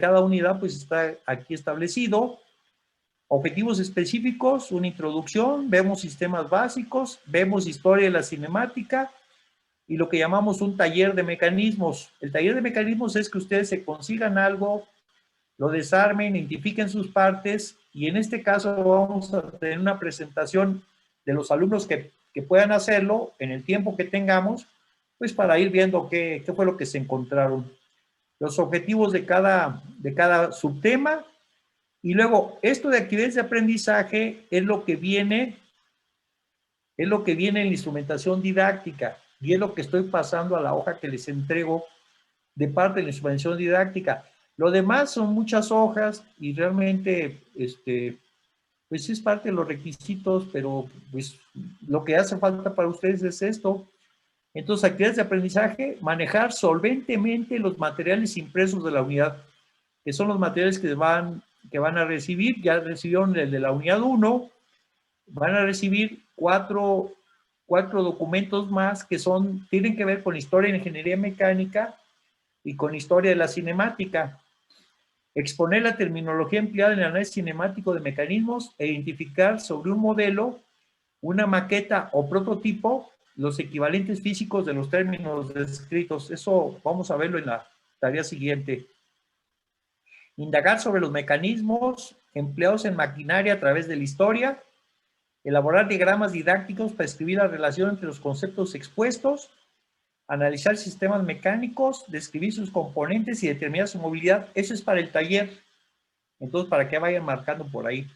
cada unidad pues está aquí establecido. Objetivos específicos, una introducción, vemos sistemas básicos, vemos historia de la cinemática y lo que llamamos un taller de mecanismos. El taller de mecanismos es que ustedes se consigan algo, lo desarmen, identifiquen sus partes y en este caso vamos a tener una presentación de los alumnos que puedan hacerlo en el tiempo que tengamos, pues para ir viendo qué fue lo que se encontraron. Los objetivos de cada subtema. Y luego, esto de actividades de aprendizaje es lo que viene en la instrumentación didáctica y es lo que estoy pasando a la hoja que les entrego de parte de la instrumentación didáctica. Lo demás son muchas hojas y realmente, pues es parte de los requisitos, pero pues lo que hace falta para ustedes es esto. Entonces, actividades de aprendizaje, manejar solventemente los materiales impresos de la unidad, que son los materiales que van a recibir. Ya recibieron el de la unidad 1, van a recibir cuatro documentos más que tienen que ver con historia de ingeniería mecánica y con historia de la cinemática. Exponer la terminología empleada en el análisis cinemático de mecanismos e identificar sobre un modelo, una maqueta o prototipo los equivalentes físicos de los términos descritos. Eso vamos a verlo en la tarea siguiente. Indagar sobre los mecanismos empleados en maquinaria a través de la historia, elaborar diagramas didácticos para escribir la relación entre los conceptos expuestos, analizar sistemas mecánicos, describir sus componentes y determinar su movilidad. Eso es para el taller. Entonces, para que vayan marcando por ahí.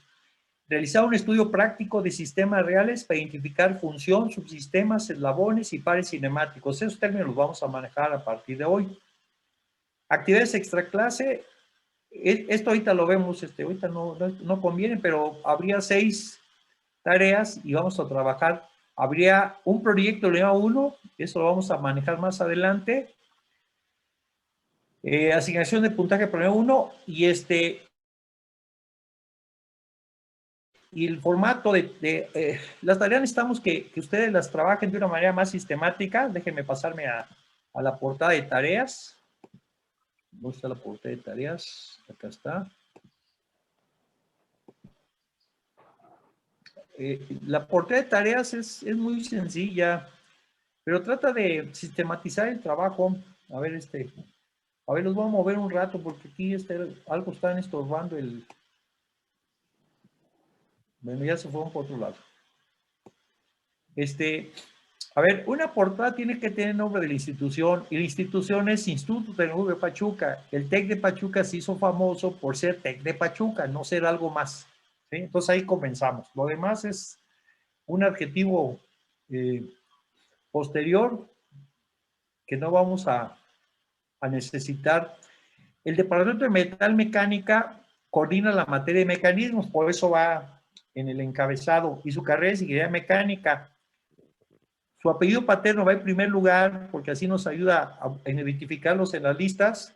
Realizar un estudio práctico de sistemas reales para identificar función, subsistemas, eslabones y pares cinemáticos. Esos términos los vamos a manejar a partir de hoy. Actividades extraclase. Esto ahorita lo vemos, ahorita no conviene, pero habría 6 tareas y vamos a trabajar. Habría un proyecto de 1, eso lo vamos a manejar más adelante. Asignación de puntaje para 1 y y el formato de las tareas necesitamos que ustedes las trabajen de una manera más sistemática. Déjenme pasarme a la portada de tareas. ¿Dónde está la portada de tareas? Acá está. La portada de tareas es muy sencilla, pero trata de sistematizar el trabajo. A ver, los voy a mover un rato porque aquí algo están estorbando Bueno, ya se fueron por otro lado. A ver, una portada tiene que tener nombre de la institución, y la institución es Instituto Tecnológico de Pachuca. El TEC de Pachuca se hizo famoso por ser TEC de Pachuca, no ser algo más. ¿Sí? Entonces ahí comenzamos. Lo demás es un adjetivo posterior que no vamos a necesitar. El Departamento de Metal Mecánica coordina la materia de mecanismos, por eso va en el encabezado, y su carrera de ingeniería mecánica. Su apellido paterno va en primer lugar, porque así nos ayuda a identificarlos en las listas.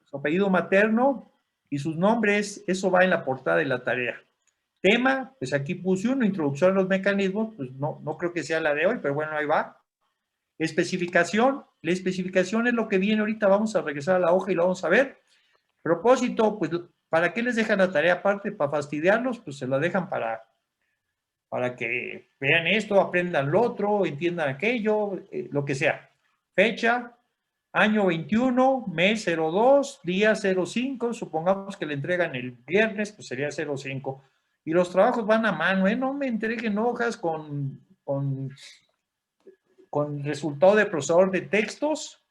Su apellido materno y sus nombres, eso va en la portada de la tarea. Tema, pues aquí puse una introducción a los mecanismos, pues no creo que sea la de hoy, pero bueno, ahí va. Especificación, la especificación es lo que viene ahorita, vamos a regresar a la hoja y lo vamos a ver. Propósito, pues, ¿para qué les dejan la tarea aparte? ¿Para fastidiarlos? Pues se la dejan para que vean esto, aprendan lo otro, entiendan aquello, lo que sea. Fecha, año 21, mes 02, día 05, supongamos que le entregan el viernes, pues sería 05. Y los trabajos van a mano, no me entreguen hojas con resultado de procesador de textos,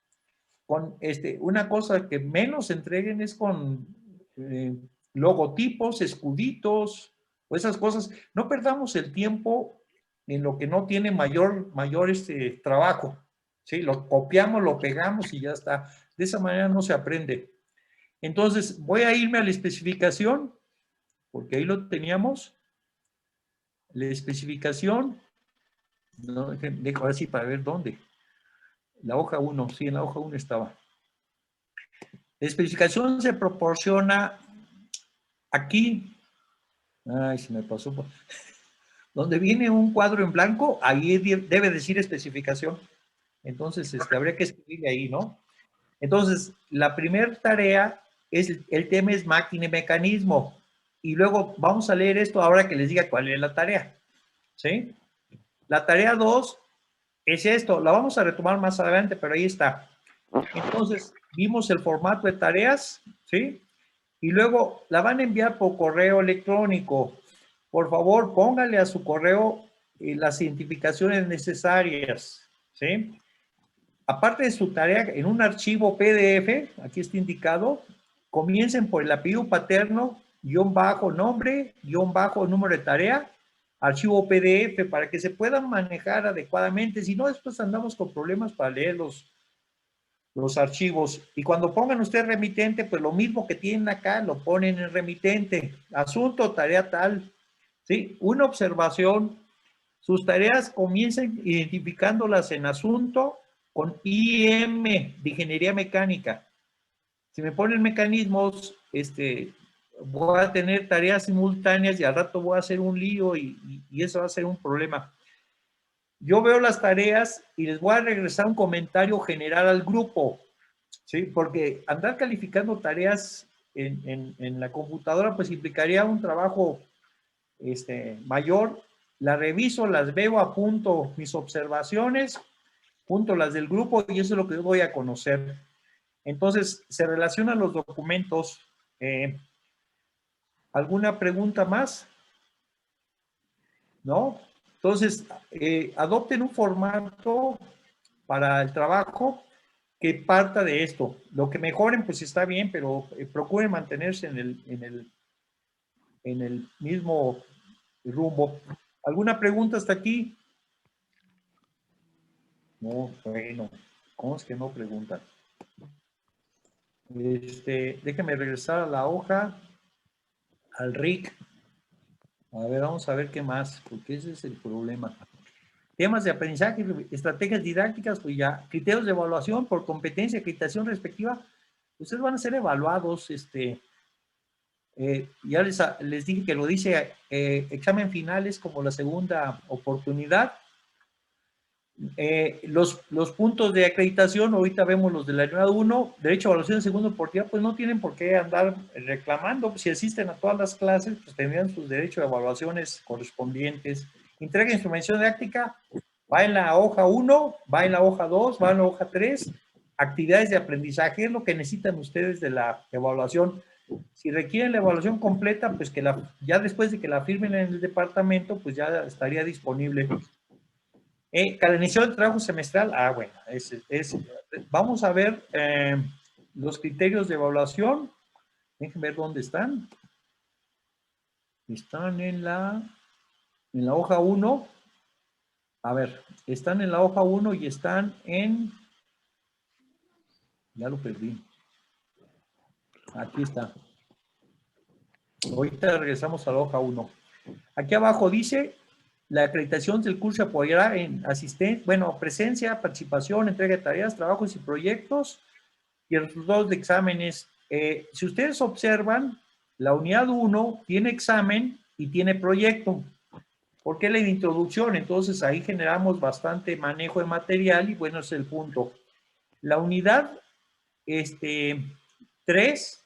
una cosa que menos entreguen es con logotipos, escuditos, o esas cosas. No perdamos el tiempo en lo que no tiene mayor trabajo. ¿Sí? Lo copiamos, lo pegamos y ya está. De esa manera no se aprende. Entonces, voy a irme a la especificación, porque ahí lo teníamos. La especificación, no, dejo así para ver dónde. La hoja 1, sí, en la hoja 1 estaba. La especificación se proporciona aquí. Ay, se me pasó. Donde viene un cuadro en blanco, ahí debe decir especificación. Entonces, habría que escribirle ahí, ¿no? Entonces, la primera tarea el tema es máquina y mecanismo. Y luego vamos a leer esto ahora que les diga cuál es la tarea. ¿Sí? La tarea 2 es esto. La vamos a retomar más adelante, pero ahí está. Entonces, vimos el formato de tareas, ¿sí? Y luego la van a enviar por correo electrónico. Por favor, póngale a su correo las identificaciones necesarias, ¿sí? Aparte de su tarea, en un archivo PDF, aquí está indicado, comiencen por el apellido paterno, guión bajo nombre, guión bajo número de tarea, archivo PDF, para que se puedan manejar adecuadamente. Si no, después andamos con problemas para leer los archivos. Y cuando pongan usted remitente, pues lo mismo que tienen acá, lo ponen en remitente. Asunto, tarea tal. ¿Sí? Una observación. Sus tareas comiencen identificándolas en asunto con IM de ingeniería mecánica. Si me ponen mecanismos, voy a tener tareas simultáneas y al rato voy a hacer un lío y eso va a ser un problema. Yo veo las tareas y les voy a regresar un comentario general al grupo, ¿sí? Porque andar calificando tareas en la computadora pues implicaría un trabajo mayor. La reviso, las veo, apunto mis observaciones, junto las del grupo y eso es lo que yo voy a conocer. Entonces, se relacionan los documentos. ¿Alguna pregunta más? ¿No? Entonces, adopten un formato para el trabajo que parta de esto. Lo que mejoren, pues está bien, pero procuren mantenerse en el mismo rumbo. ¿Alguna pregunta hasta aquí? No, bueno, ¿cómo es que no preguntan? Déjame regresar a la hoja, al RIC. A ver, vamos a ver qué más, porque ese es el problema. Temas de aprendizaje, estrategias didácticas, pues ya, criterios de evaluación por competencia, acreditación respectiva. Ustedes van a ser evaluados, ya les dije que lo dice examen final es como la segunda oportunidad. Los puntos de acreditación, ahorita vemos los de la unidad 1, derecho a evaluación de segunda oportunidad, pues no tienen por qué andar reclamando, si asisten a todas las clases, pues tendrían sus derechos de evaluaciones correspondientes. Entrega de instrumentación didáctica, va en la hoja 1, va en la hoja 2, va en la hoja 3, actividades de aprendizaje, es lo que necesitan ustedes de la evaluación. Si requieren la evaluación completa, pues que ya después de que la firmen en el departamento, pues ya estaría disponible. Cada inicio del trabajo semestral, bueno, vamos a ver los criterios de evaluación. Déjenme ver dónde están. Están en la hoja 1. A ver, están en la hoja 1 y están ya lo perdí. Aquí está. Ahorita regresamos a la hoja 1. Aquí abajo dice, la acreditación del curso apoyará en presencia, participación, entrega de tareas, trabajos y proyectos y resultados de exámenes. Si ustedes observan, la unidad 1 tiene examen y tiene proyecto. ¿Por qué la introducción? Entonces ahí generamos bastante manejo de material y bueno, es el punto. La unidad 3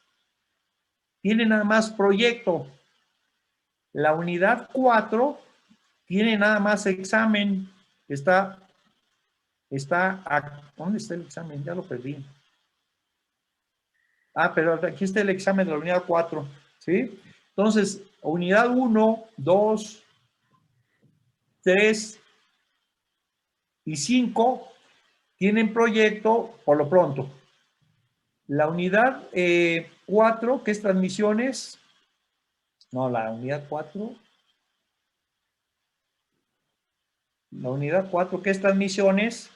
tiene nada más proyecto. La unidad 4 tiene nada más examen. ¿Dónde está el examen? Ya lo perdí. Pero aquí está el examen de la unidad 4, ¿sí? Entonces, unidad 1, 2, 3 y 5 tienen proyecto por lo pronto. La unidad 4, que es transmisiones, no, la unidad 4, que es transmisiones,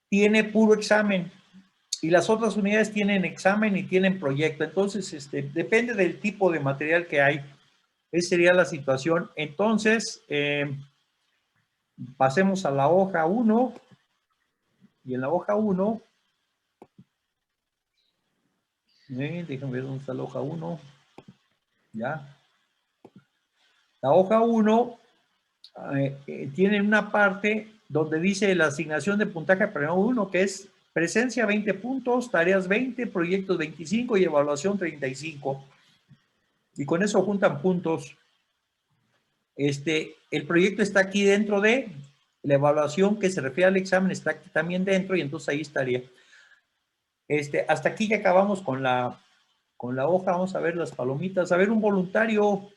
tiene puro examen. Y las otras unidades tienen examen y tienen proyecto. Entonces, depende del tipo de material que hay. Esa sería la situación. Entonces, pasemos a la hoja 1. Y en la hoja 1, déjenme ver dónde está la hoja 1. Ya. La hoja 1 tiene una parte donde dice la asignación de puntaje para 1, que es Presencia 20 puntos, tareas 20, proyectos 25 y evaluación 35. Y con eso juntan puntos. El proyecto está aquí dentro de la evaluación que se refiere al examen, está aquí también dentro y entonces ahí estaría. Hasta aquí ya acabamos con la hoja. Vamos a ver las palomitas. A ver, un voluntario.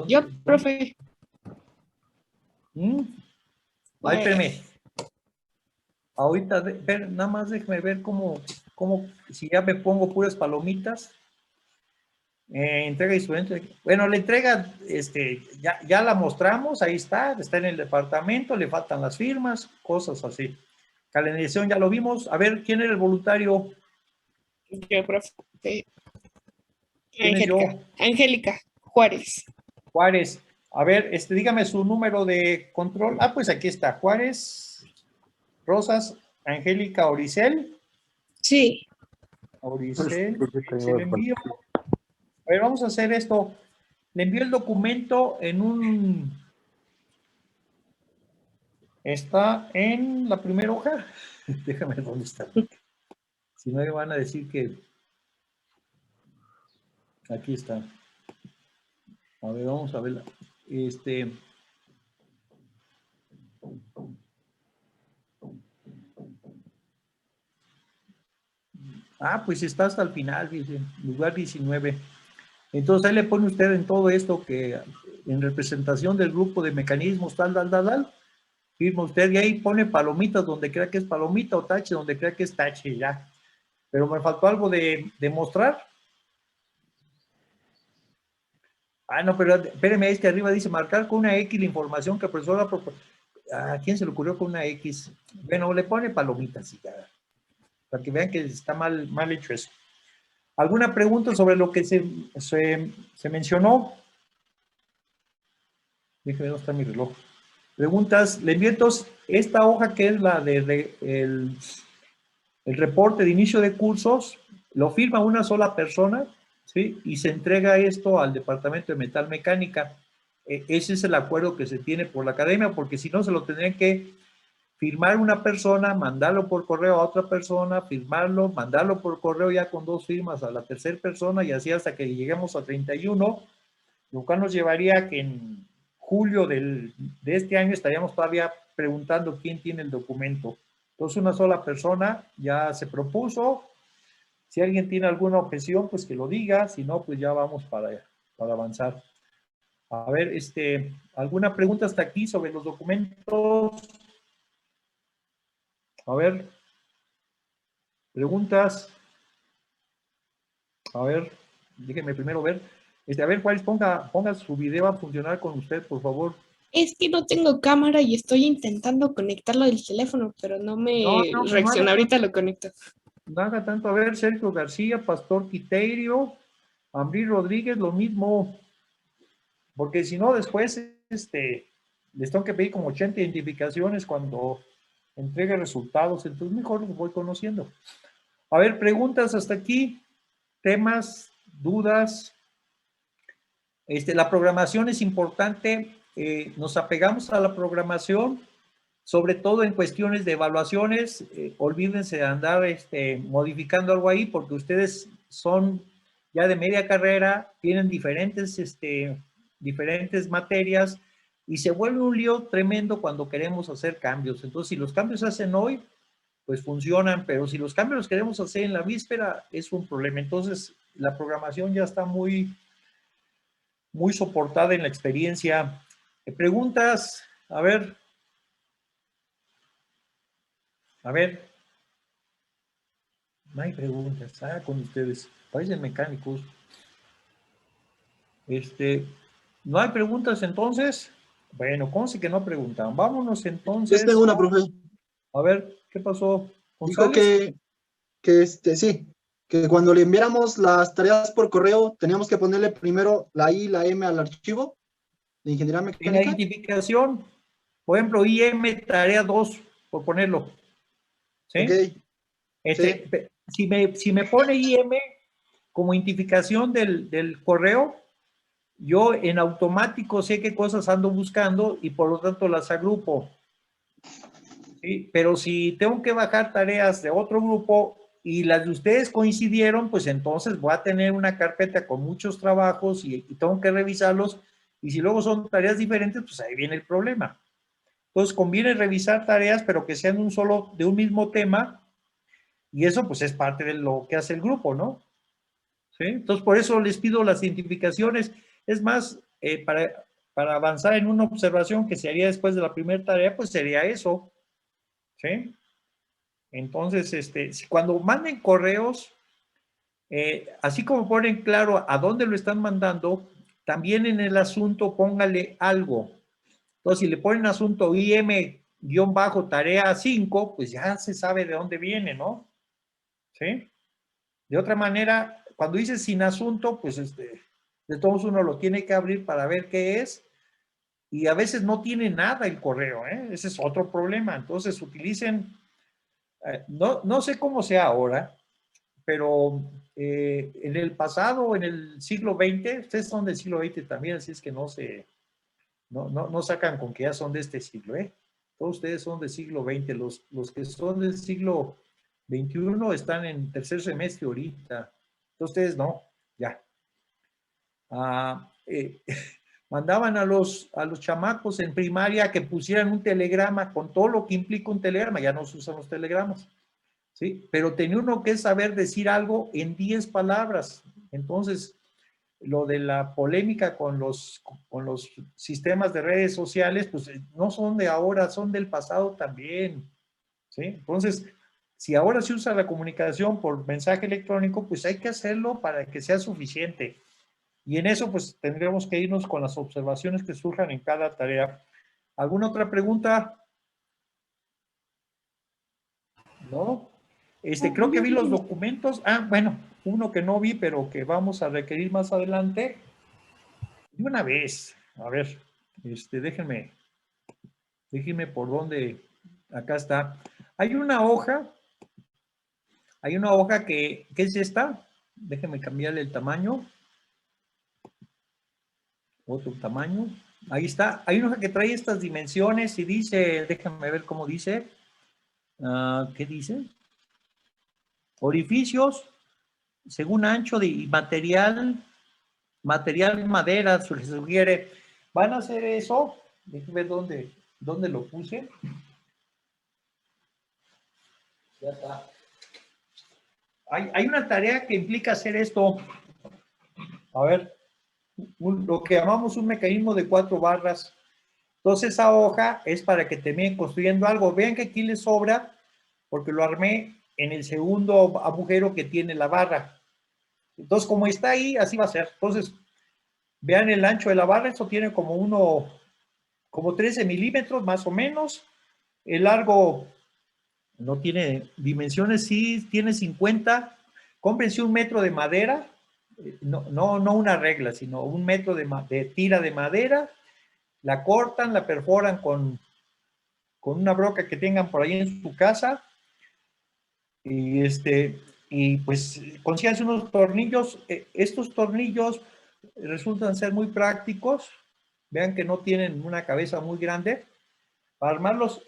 Yo, profe. Ay, espérame. Ahorita, nada más déjame ver cómo, si ya me pongo puras palomitas. Entrega de estudiante. Bueno, la entrega, ya la mostramos, ahí está en el departamento, le faltan las firmas, cosas así. Calendarización ya lo vimos. A ver, ¿quién era el voluntario? Yo, profe. ¿Quién es yo? Angélica Juárez. Juárez. A ver, dígame su número de control. Ah, pues aquí está, Juárez, Rosas, Angélica Oricel. Sí. Oricel, se le envío. A ver, vamos a hacer esto. Le envío el documento en un... Está en la primera hoja. Déjame ver dónde está. Si no, me van a decir que... Aquí está. A ver, vamos a verla. Ah, pues está hasta el final, dice, lugar 19. Entonces ahí le pone usted en todo esto que en representación del grupo de mecanismos tal, firma usted y ahí pone palomitas donde crea que es palomita o tache donde crea que es tache, ya. Pero me faltó algo de mostrar. Ah, no, pero espéreme, es que arriba dice marcar con una X la información que el profesor ¿a quién se le ocurrió con una X? Bueno, le pone palomitas y ya, para que vean que está mal hecho eso. ¿Alguna pregunta sobre lo que se mencionó? Déjeme ver dónde está mi reloj. Preguntas, le envío entonces esta hoja que es la de el reporte de inicio de cursos, lo firma una sola persona, ¿sí? Y se entrega esto al Departamento de Metal Mecánica. Ese es el acuerdo que se tiene por la academia, porque si no se lo tendrían que firmar una persona, mandarlo por correo a otra persona, firmarlo, mandarlo por correo ya con 2 firmas a la tercera persona y así hasta que lleguemos a 31, lo cual nos llevaría que en julio de este año estaríamos todavía preguntando quién tiene el documento. Entonces una sola persona ya se propuso. Si alguien tiene alguna objeción, pues que lo diga. Si no, pues ya vamos para avanzar. A ver, ¿alguna pregunta hasta aquí sobre los documentos? A ver, preguntas. A ver, déjenme primero ver. A ver, Juárez, ponga su video a funcionar con usted, por favor. Es que no tengo cámara y estoy intentando conectarlo del teléfono, pero no me No, reacciona. Ahorita lo conecto. No haga tanto. A ver, Sergio García, Pastor Quiterio, Ambrí Rodríguez, lo mismo. Porque si no, después les tengo que pedir como 80 identificaciones cuando entregue resultados. Entonces, mejor los voy conociendo. A ver, preguntas hasta aquí. Temas, dudas. La programación es importante. Nos apegamos a la programación, sobre todo en cuestiones de evaluaciones. Olvídense de andar modificando algo ahí, porque ustedes son ya de media carrera, tienen diferentes materias y se vuelve un lío tremendo cuando queremos hacer cambios. Entonces, si los cambios se hacen hoy, pues funcionan, pero si los cambios los queremos hacer en la víspera, es un problema. Entonces, la programación ya está muy soportada en la experiencia. Preguntas, a ver. No hay preguntas, con ustedes. Parecen mecánicos. No hay preguntas entonces. Bueno, conste que no preguntan. Vámonos entonces. Yo tengo una, profe. A ver, ¿qué pasó? Dijo ¿González? sí, que cuando le enviáramos las tareas por correo, teníamos que ponerle primero la I y la M al archivo de ingeniería En la mecánica. identificación, por ejemplo, IM tarea 2, por ponerlo. ¿Sí? Ok. Sí. Si me pone IM como identificación del correo, yo en automático sé qué cosas ando buscando y por lo tanto las agrupo. ¿sí? Pero si tengo que bajar tareas de otro grupo y las de ustedes coincidieron, pues entonces voy a tener una carpeta con muchos trabajos y tengo que revisarlos. Y si luego son tareas diferentes, pues ahí viene el problema. Entonces conviene revisar tareas, pero que sean de un mismo tema, y eso pues es parte de lo que hace el grupo, ¿no? ¿Sí? Entonces por eso les pido las identificaciones. Es más, para avanzar en una observación que se haría después de la primera tarea, pues sería eso, ¿sí? Entonces, cuando manden correos, así como ponen claro a dónde lo están mandando, también en el asunto póngale algo. Entonces, si le ponen asunto IM-tarea 5, pues ya se sabe de dónde viene, ¿no? ¿Sí? De otra manera, cuando dice sin asunto, pues de todos uno lo tiene que abrir para ver qué es, y a veces no tiene nada el correo, ¿eh? Ese es otro problema. Entonces, utilicen, no sé cómo sea ahora, pero en el pasado, en el siglo XX, ustedes son del siglo XX también, así es que no sacan con que ya son de este siglo, ¿eh? Todos ustedes son del siglo XX, los que son del siglo XXI están en tercer semestre ahorita, entonces ustedes no, ya. Mandaban a los chamacos en primaria que pusieran un telegrama con todo lo que implica un telegrama, ya no se usan los telegramas. ¿Sí? Pero tenía uno que saber decir algo en 10 palabras. Entonces, lo de la polémica con los sistemas de redes sociales, pues no son de ahora, son del pasado también. ¿Sí? Entonces, si ahora se usa la comunicación por mensaje electrónico, pues hay que hacerlo para que sea suficiente. Y en eso, pues tendremos que irnos con las observaciones que surjan en cada tarea. ¿Alguna otra pregunta? ¿No? Creo que vi los documentos. Bueno, uno que no vi, pero que vamos a requerir más adelante. De una vez, a ver, déjenme por dónde, acá está. Hay una hoja ¿qué es esta? Déjenme cambiarle el tamaño. Otro tamaño. Ahí está. Hay una hoja que trae estas dimensiones y dice, déjenme ver cómo dice. ¿Qué dice? Orificios según ancho de material madera, se sugiere. ¿Van a hacer eso? Déjenme ver dónde lo puse. Ya está. Hay una tarea que implica hacer esto. A ver, lo que llamamos un mecanismo de 4 barras. Entonces, esa hoja es para que terminen construyendo algo. Vean que aquí les sobra, porque lo armé en el segundo agujero que tiene la barra. Entonces, como está ahí, así va a ser. Entonces, vean el ancho de la barra. Esto tiene como 13 milímetros más o menos. El largo no tiene dimensiones, sí tiene 50. Cómprense un metro de madera, no una regla, sino un metro de tira de madera. La cortan, la perforan con una broca que tengan por ahí en su casa. Y pues consíganse unos tornillos. Estos tornillos resultan ser muy prácticos. Vean que no tienen una cabeza muy grande. Para armarlos,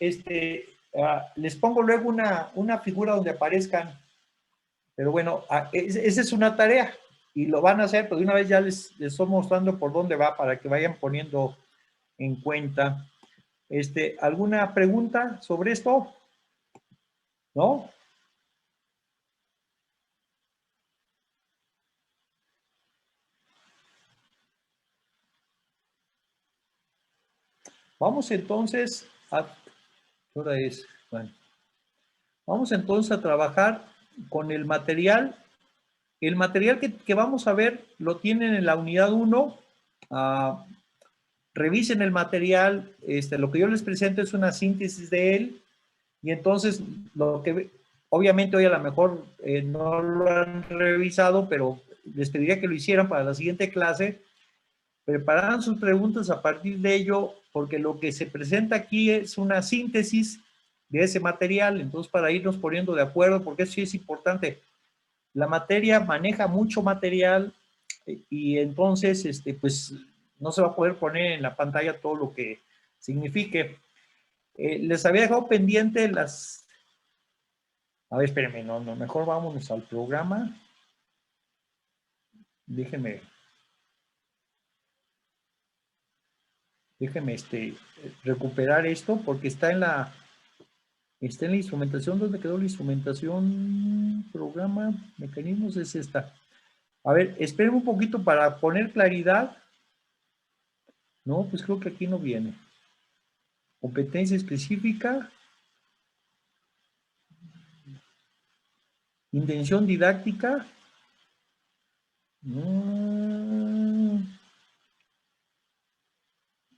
les pongo luego una figura donde aparezcan, pero bueno, esa es una tarea y lo van a hacer, pero de una vez ya les estoy mostrando por dónde va para que vayan poniendo en cuenta. ¿Alguna pregunta sobre esto? ¿No? Vamos entonces ¿qué hora es? Bueno, vamos entonces a trabajar con el material. El material que vamos a ver lo tienen en la unidad 1. Revisen el material. Lo que yo les presento es una síntesis de él. Y entonces, obviamente hoy a lo mejor no lo han revisado, pero les pediría que lo hicieran para la siguiente clase. Prepararan sus preguntas a partir de ello, porque lo que se presenta aquí es una síntesis de ese material. Entonces, para irnos poniendo de acuerdo, porque eso sí es importante. La materia maneja mucho material y entonces, pues, no se va a poder poner en la pantalla todo lo que signifique. Les había dejado pendiente las... A ver, espérenme, no, mejor vámonos al programa. Déjenme recuperar esto porque está en la instrumentación. ¿Dónde quedó la instrumentación? Programa, mecanismos, es esta. A ver, esperen un poquito para poner claridad. No, pues creo que aquí no viene. Competencia específica. Intención didáctica.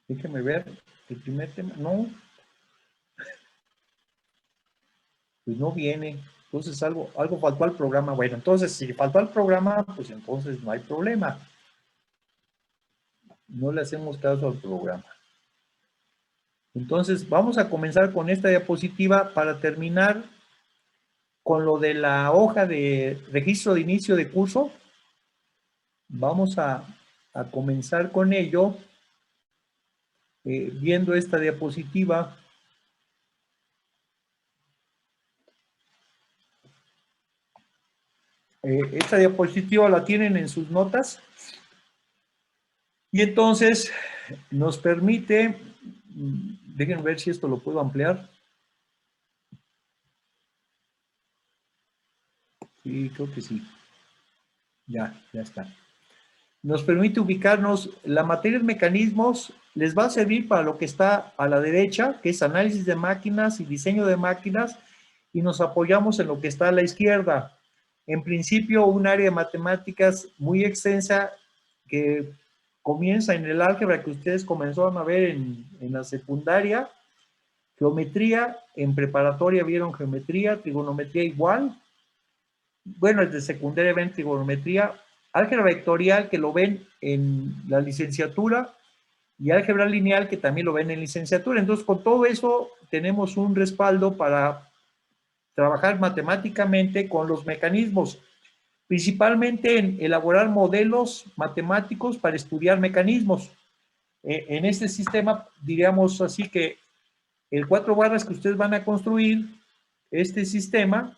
Déjenme ver el primer tema. No. Pues no viene. Entonces algo faltó al programa. Bueno, entonces si faltó al programa, pues entonces no hay problema. No le hacemos caso al programa. Entonces vamos a comenzar con esta diapositiva para terminar con lo de la hoja de registro de inicio de curso. Vamos a comenzar con ello viendo esta diapositiva. Esta diapositiva la tienen en sus notas y entonces nos permite, déjenme ver si esto lo puedo ampliar. Sí, creo que sí. Ya está. Nos permite ubicarnos. La materia de mecanismos les va a servir para lo que está a la derecha, que es análisis de máquinas y diseño de máquinas, y nos apoyamos en lo que está a la izquierda. En principio, un área de matemáticas muy extensa que comienza en el álgebra que ustedes comenzaron a ver en la secundaria, geometría, en preparatoria vieron geometría, trigonometría igual. Bueno, el de secundaria ven trigonometría, álgebra vectorial que lo ven en la licenciatura y álgebra lineal que también lo ven en licenciatura. Entonces, con todo eso tenemos un respaldo para trabajar matemáticamente con los mecanismos, principalmente en elaborar modelos matemáticos para estudiar mecanismos. En este sistema, diríamos así que el 4 barras que ustedes van a construir, este sistema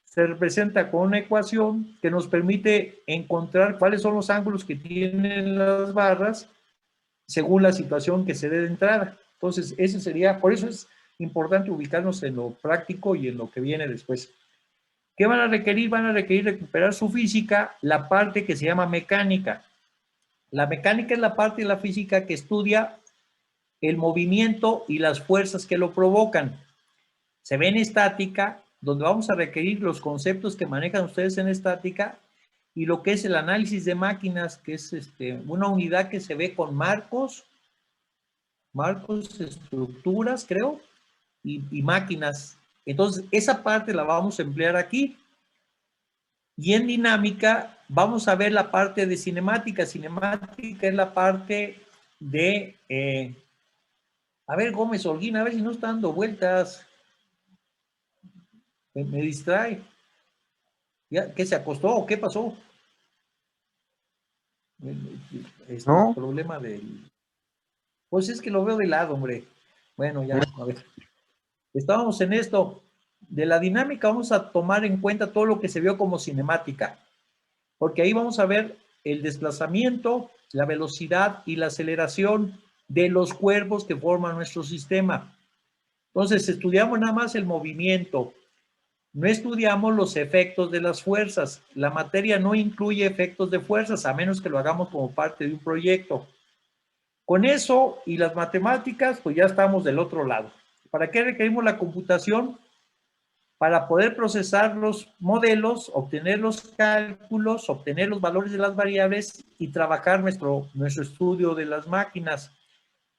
se representa con una ecuación que nos permite encontrar cuáles son los ángulos que tienen las barras según la situación que se dé de entrada. Entonces, ese sería, por eso es importante ubicarnos en lo práctico y en lo que viene después. ¿Qué van a requerir? Van a requerir recuperar su física, la parte que se llama mecánica. La mecánica es la parte de la física que estudia el movimiento y las fuerzas que lo provocan. Se ve en estática, donde vamos a requerir los conceptos que manejan ustedes en estática y lo que es el análisis de máquinas, que es una unidad que se ve con marcos, estructuras, creo, y máquinas. Entonces, esa parte la vamos a emplear aquí. Y en dinámica vamos a ver la parte de cinemática. Cinemática es la parte de... a ver, Gómez Holguín, a ver si no está dando vueltas. Me distrae. ¿Ya? ¿Qué se acostó o qué pasó? No. Problema del... Pues es que lo veo de lado, hombre. Bueno, ya, a ver. Estábamos en esto. De la dinámica vamos a tomar en cuenta todo lo que se vio como cinemática. Porque ahí vamos a ver el desplazamiento, la velocidad y la aceleración de los cuerpos que forman nuestro sistema. Entonces, estudiamos nada más el movimiento. No estudiamos los efectos de las fuerzas. La materia no incluye efectos de fuerzas, a menos que lo hagamos como parte de un proyecto. Con eso y las matemáticas, pues ya estamos del otro lado. ¿Para qué requerimos la computación? Para poder procesar los modelos, obtener los cálculos, obtener los valores de las variables y trabajar nuestro estudio de las máquinas.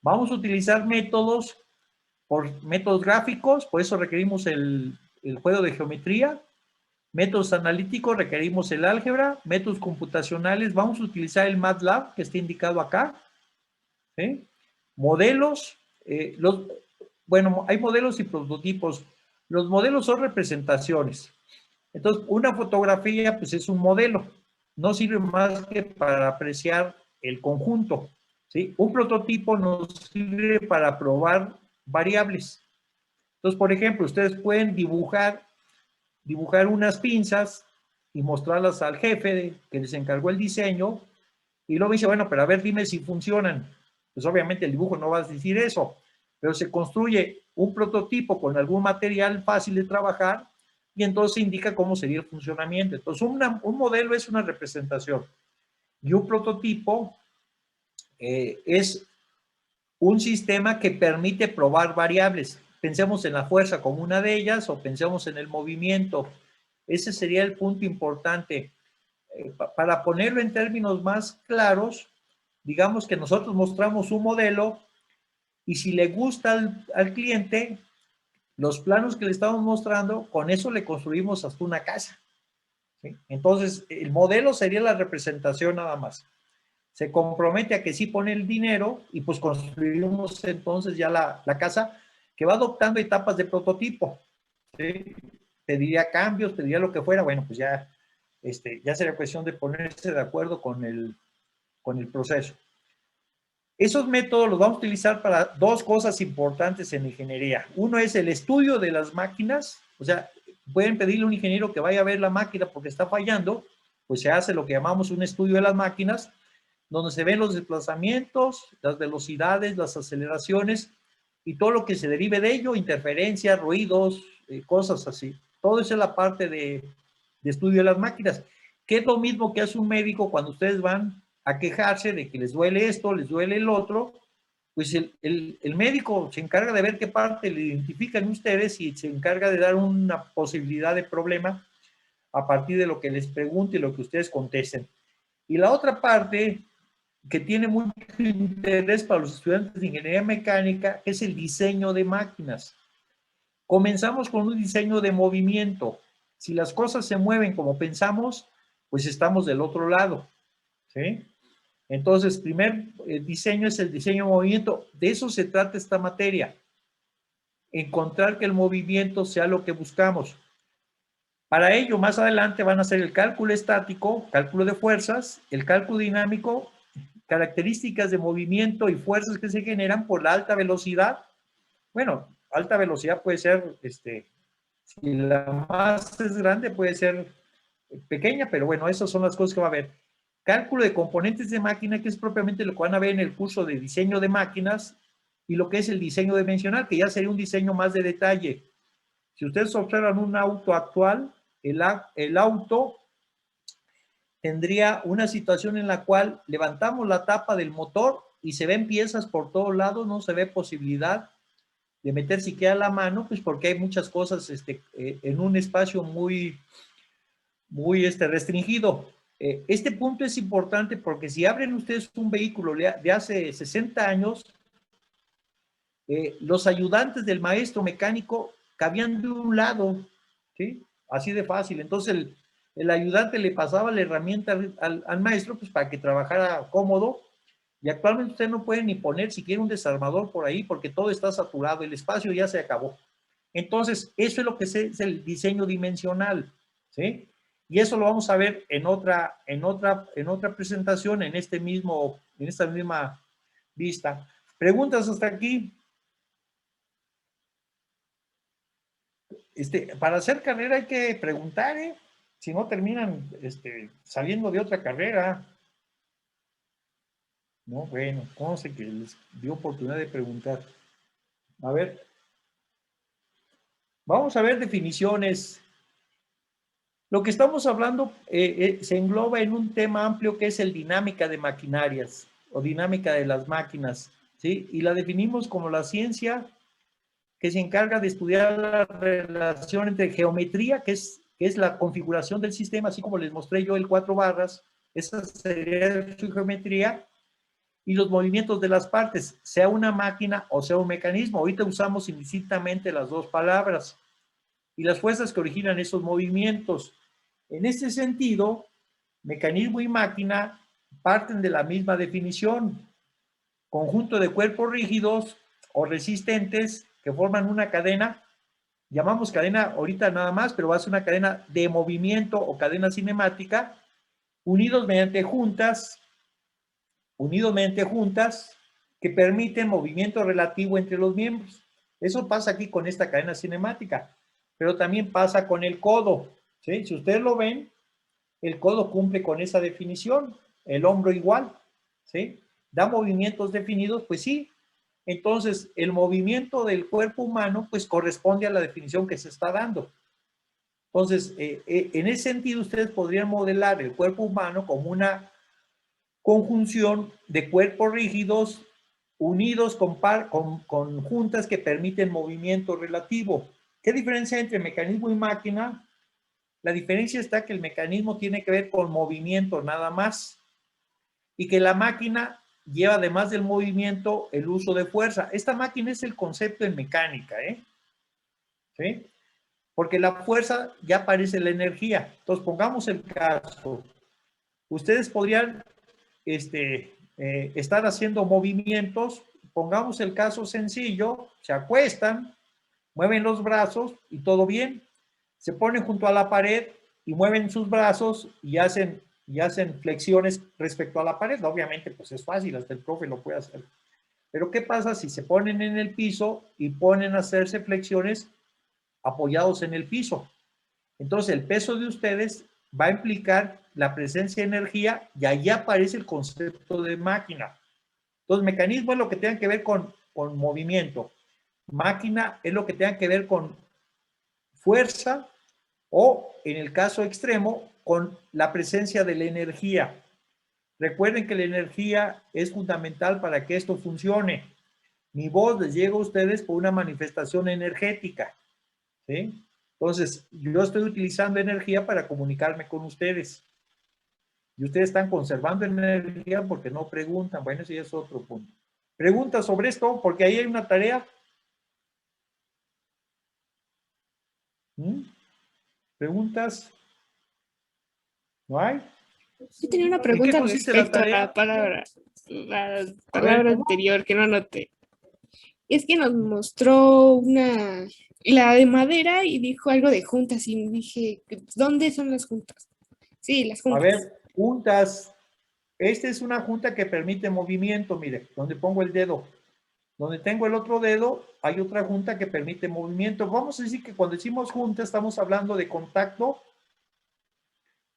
Vamos a utilizar métodos gráficos, por eso requerimos el juego de geometría. Métodos analíticos, requerimos el álgebra. Métodos computacionales, vamos a utilizar el MATLAB, que está indicado acá. ¿Sí? Modelos, bueno, hay modelos y prototipos. Los modelos son representaciones. Entonces, una fotografía, pues es un modelo. No sirve más que para apreciar el conjunto. ¿Sí? Un prototipo nos sirve para probar variables. Entonces, por ejemplo, ustedes pueden dibujar unas pinzas y mostrarlas al jefe que les encargó el diseño, y luego dice, bueno, pero a ver, dime si funcionan. Pues obviamente el dibujo no va a decir eso, pero se construye un prototipo con algún material fácil de trabajar y entonces indica cómo sería el funcionamiento. Entonces, un modelo es una representación y un prototipo es un sistema que permite probar variables. Pensemos en la fuerza como una de ellas o pensemos en el movimiento. Ese sería el punto importante. Para ponerlo en términos más claros, digamos que nosotros mostramos un modelo y si le gusta al cliente, los planos que le estamos mostrando, con eso le construimos hasta una casa. ¿Sí? Entonces, el modelo sería la representación nada más. Se compromete a que sí pone el dinero y pues construimos entonces ya la casa que va adoptando etapas de prototipo. ¿Sí? Pediría cambios, pediría lo que fuera, bueno, pues ya, ya sería cuestión de ponerse de acuerdo con el proceso. Esos métodos los vamos a utilizar para dos cosas importantes en ingeniería. Uno es el estudio de las máquinas, o sea, pueden pedirle a un ingeniero que vaya a ver la máquina porque está fallando, pues se hace lo que llamamos un estudio de las máquinas, donde se ven los desplazamientos, las velocidades, las aceleraciones y todo lo que se derive de ello, interferencias, ruidos, cosas así. Todo eso es la parte de estudio de las máquinas, que es lo mismo que hace un médico cuando ustedes van a quejarse de que les duele esto, les duele el otro, pues el médico se encarga de ver qué parte le identifican ustedes y se encarga de dar una posibilidad de problema a partir de lo que les pregunte y lo que ustedes contesten. Y la otra parte que tiene mucho interés para los estudiantes de ingeniería mecánica es el diseño de máquinas. Comenzamos con un diseño de movimiento. Si las cosas se mueven como pensamos, pues estamos del otro lado, ¿sí? Entonces, primer diseño es el diseño de movimiento. De eso se trata esta materia. Encontrar que el movimiento sea lo que buscamos. Para ello, más adelante van a hacer el cálculo estático, cálculo de fuerzas, el cálculo dinámico, características de movimiento y fuerzas que se generan por la alta velocidad. Bueno, alta velocidad puede ser, si la masa es grande, puede ser pequeña, pero bueno, esas son las cosas que va a haber. Cálculo de componentes de máquina, que es propiamente lo que van a ver en el curso de diseño de máquinas, y lo que es el diseño dimensional, que ya sería un diseño más de detalle. Si ustedes observan un auto actual, el auto tendría una situación en la cual levantamos la tapa del motor y se ven piezas por todos lados, no se ve posibilidad de meter siquiera la mano, pues porque hay muchas cosas en un espacio muy restringido. Este punto es importante porque si abren ustedes un vehículo de hace 60 años, los ayudantes del maestro mecánico cabían de un lado, ¿sí? Así de fácil. Entonces el ayudante le pasaba la herramienta al maestro pues para que trabajara cómodo, y actualmente usted no puede ni poner siquiera un desarmador por ahí porque todo está saturado, el espacio ya se acabó. Entonces, eso es lo que es el diseño dimensional, ¿sí? Y eso lo vamos a ver en otra presentación, en esta misma vista. ¿Preguntas hasta aquí? Para hacer carrera hay que preguntar, ¿eh? Si no terminan saliendo de otra carrera. No, bueno, ¿cómo sé que les dio oportunidad de preguntar? A ver, vamos a ver definiciones. Lo que estamos hablando se engloba en un tema amplio que es el dinámica de maquinarias o dinámica de las máquinas, ¿sí? Y la definimos como la ciencia que se encarga de estudiar la relación entre geometría, que es la configuración del sistema, así como les mostré yo el 4 barras, esa sería su geometría, y los movimientos de las partes, sea una máquina o sea un mecanismo. Ahorita usamos indistintamente las dos palabras. Y las fuerzas que originan esos movimientos. En este sentido, mecanismo y máquina parten de la misma definición. Conjunto de cuerpos rígidos o resistentes que forman una cadena, llamamos cadena ahorita nada más, pero va a ser una cadena de movimiento o cadena cinemática, unidos mediante juntas que permiten movimiento relativo entre los miembros. Eso pasa aquí con esta cadena cinemática, pero también pasa con el codo, ¿sí? Si ustedes lo ven, el codo cumple con esa definición, el hombro igual, ¿sí? Da movimientos definidos, pues sí. Entonces, el movimiento del cuerpo humano, pues corresponde a la definición que se está dando. Entonces, en ese sentido, ustedes podrían modelar el cuerpo humano como una conjunción de cuerpos rígidos unidos con juntas que permiten movimiento relativo. ¿Qué diferencia entre mecanismo y máquina? La diferencia está que el mecanismo tiene que ver con movimiento nada más y que la máquina lleva además del movimiento el uso de fuerza. Esta máquina es el concepto en mecánica, ¿sí? Porque la fuerza ya aparece en la energía. Entonces, pongamos el caso. Ustedes podrían estar haciendo movimientos, pongamos el caso sencillo, se acuestan, mueven los brazos y todo bien. Se ponen junto a la pared y mueven sus brazos y hacen flexiones respecto a la pared. Obviamente, pues es fácil, hasta el profe lo puede hacer. Pero ¿qué pasa si se ponen en el piso y ponen a hacerse flexiones apoyados en el piso? Entonces, el peso de ustedes va a implicar la presencia de energía y ahí aparece el concepto de máquina. Entonces, mecanismo es lo que tenga que ver con movimiento. Máquina es lo que tenga que ver con fuerza o, en el caso extremo, con la presencia de la energía. Recuerden que la energía es fundamental para que esto funcione. Mi voz les llega a ustedes por una manifestación energética, ¿sí? Entonces, yo estoy utilizando energía para comunicarme con ustedes. Y ustedes están conservando energía porque no preguntan. Bueno, ese es otro punto. ¿Preguntas sobre esto? Porque ahí hay una tarea. ¿Preguntas? ¿No hay? Yo tenía una ¿En qué pregunta consiste la respecto a tarea? la A ver, palabra ¿cómo? anterior que no anoté. Es que nos mostró la de madera y dijo algo de juntas y dije, ¿dónde son las juntas? Sí, las A juntas. ver, juntas. Esta es una junta que permite movimiento, mire, donde pongo el dedo. Donde tengo el otro dedo, hay otra junta que permite movimiento. Vamos a decir que cuando decimos junta, estamos hablando de contacto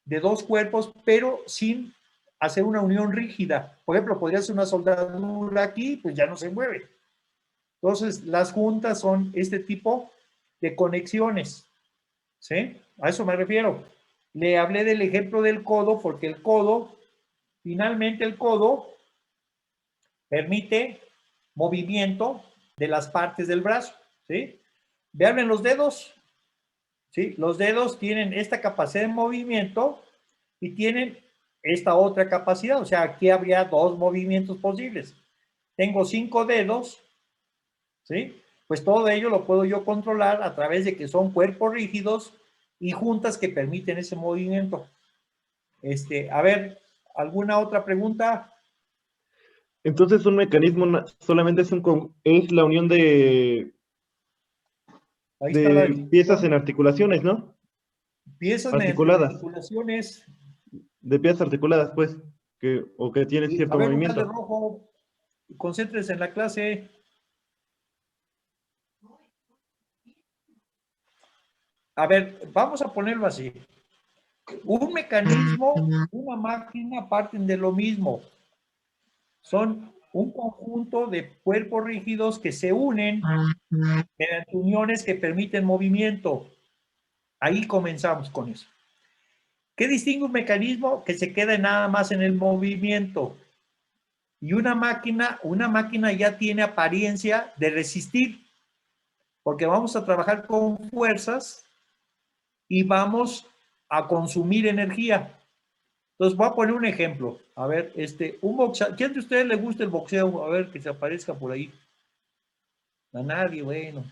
de dos cuerpos, pero sin hacer una unión rígida. Por ejemplo, podría ser una soldadura aquí, pues ya no se mueve. Entonces, las juntas son este tipo de conexiones, ¿sí? A eso me refiero. Le hablé del ejemplo del codo, porque el codo, finalmente el codo permite movimiento de las partes del brazo, ¿sí? Vean los dedos, ¿sí? Los dedos tienen esta capacidad de movimiento y tienen esta otra capacidad, o sea, aquí habría dos movimientos posibles. Tengo 5 dedos, ¿sí? Pues todo ello lo puedo yo controlar a través de que son cuerpos rígidos y juntas que permiten ese movimiento. A ver, ¿alguna otra pregunta? Entonces, un mecanismo solamente es la unión Ahí está la de piezas en definición. articulaciones, ¿no? Piezas mediante Articuladas, articulaciones. de piezas articuladas, pues, o que tienen Y, a cierto ver, Luján de movimiento. Rojo, concéntrese en la clase. A ver, vamos a ponerlo así. Un mecanismo, una máquina parten de lo mismo. Son un conjunto de cuerpos rígidos que se unen mediante uniones que permiten movimiento. Ahí comenzamos con eso. ¿Qué distingue un mecanismo? Que se queda nada más en el movimiento. Y una máquina ya tiene apariencia de resistir, porque vamos a trabajar con fuerzas y vamos a consumir energía. Entonces voy a poner un ejemplo. A ver, un boxeador. ¿Quién de ustedes le gusta el boxeo? A ver, que se aparezca por ahí. A nadie, bueno.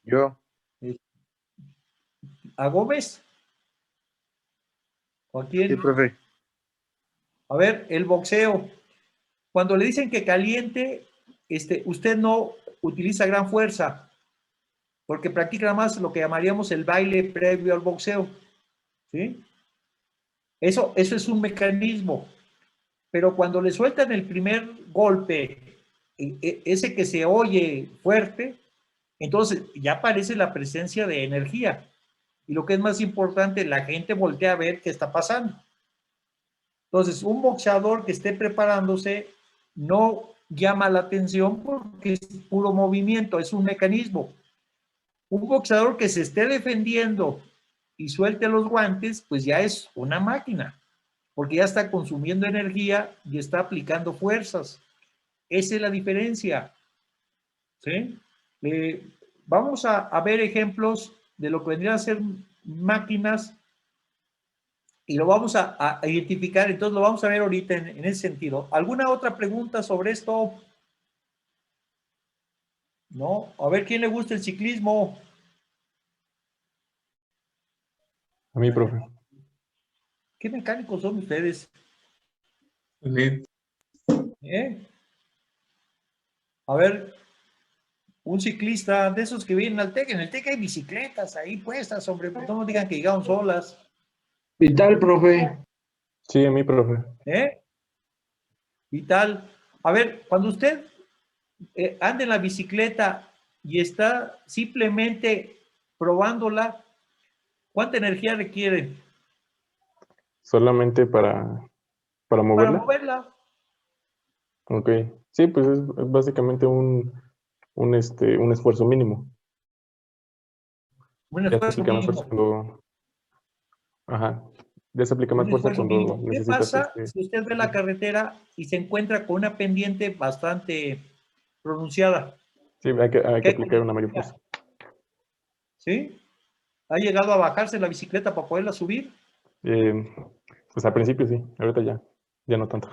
Yo. ¿A Gómez? ¿O a quién? Sí, profe. A ver, el boxeo. Cuando le dicen que caliente, usted no utiliza gran fuerza, porque practica nada más lo que llamaríamos el baile previo al boxeo. ¿Sí? Eso es un mecanismo. Pero cuando le sueltan el primer golpe, ese que se oye fuerte, Entonces, ya aparece la presencia de energía. Y lo que es más importante, la gente voltea a ver qué está pasando. Entonces, un boxeador que esté preparándose no llama la atención porque es puro movimiento, es un mecanismo. Un boxeador que se esté defendiendo y suelte los guantes, pues ya es una máquina, porque ya está consumiendo energía y está aplicando fuerzas. Esa es la diferencia. ¿Sí? Vamos a ver ejemplos de lo que vendrían a ser máquinas y lo vamos a identificar, entonces lo vamos a ver ahorita en ese sentido. ¿Alguna otra pregunta sobre esto? ¿No? A ver, ¿quién le gusta el ciclismo? A mí, profe. ¿Qué mecánicos son ustedes? ¿Eh? A ver, un ciclista de esos que vienen al TEC, en el TEC hay bicicletas ahí puestas, hombre, pues no digan que llegaron solas. Vital, profe. Sí, a mí, profe. ¿Eh? Y tal. A ver, cuando usted anda en la bicicleta y está simplemente probándola, ¿cuánta energía requiere? Solamente para Para moverla. moverla. Ok. Sí, pues es básicamente un esfuerzo mínimo. Un Ya se esfuerzo aplica más fuerza mínimo. cuando... Ajá. Ya se aplica más Un fuerza esfuerzo cuando mínimo. ¿Qué necesitas pasa si usted ve la carretera y se encuentra con una pendiente bastante pronunciada? Sí, hay que ¿Qué aplicar una mayor fuerza. ¿Sí? ¿Ha llegado a bajarse la bicicleta para poderla subir? Pues al principio sí, ahorita ya no tanto.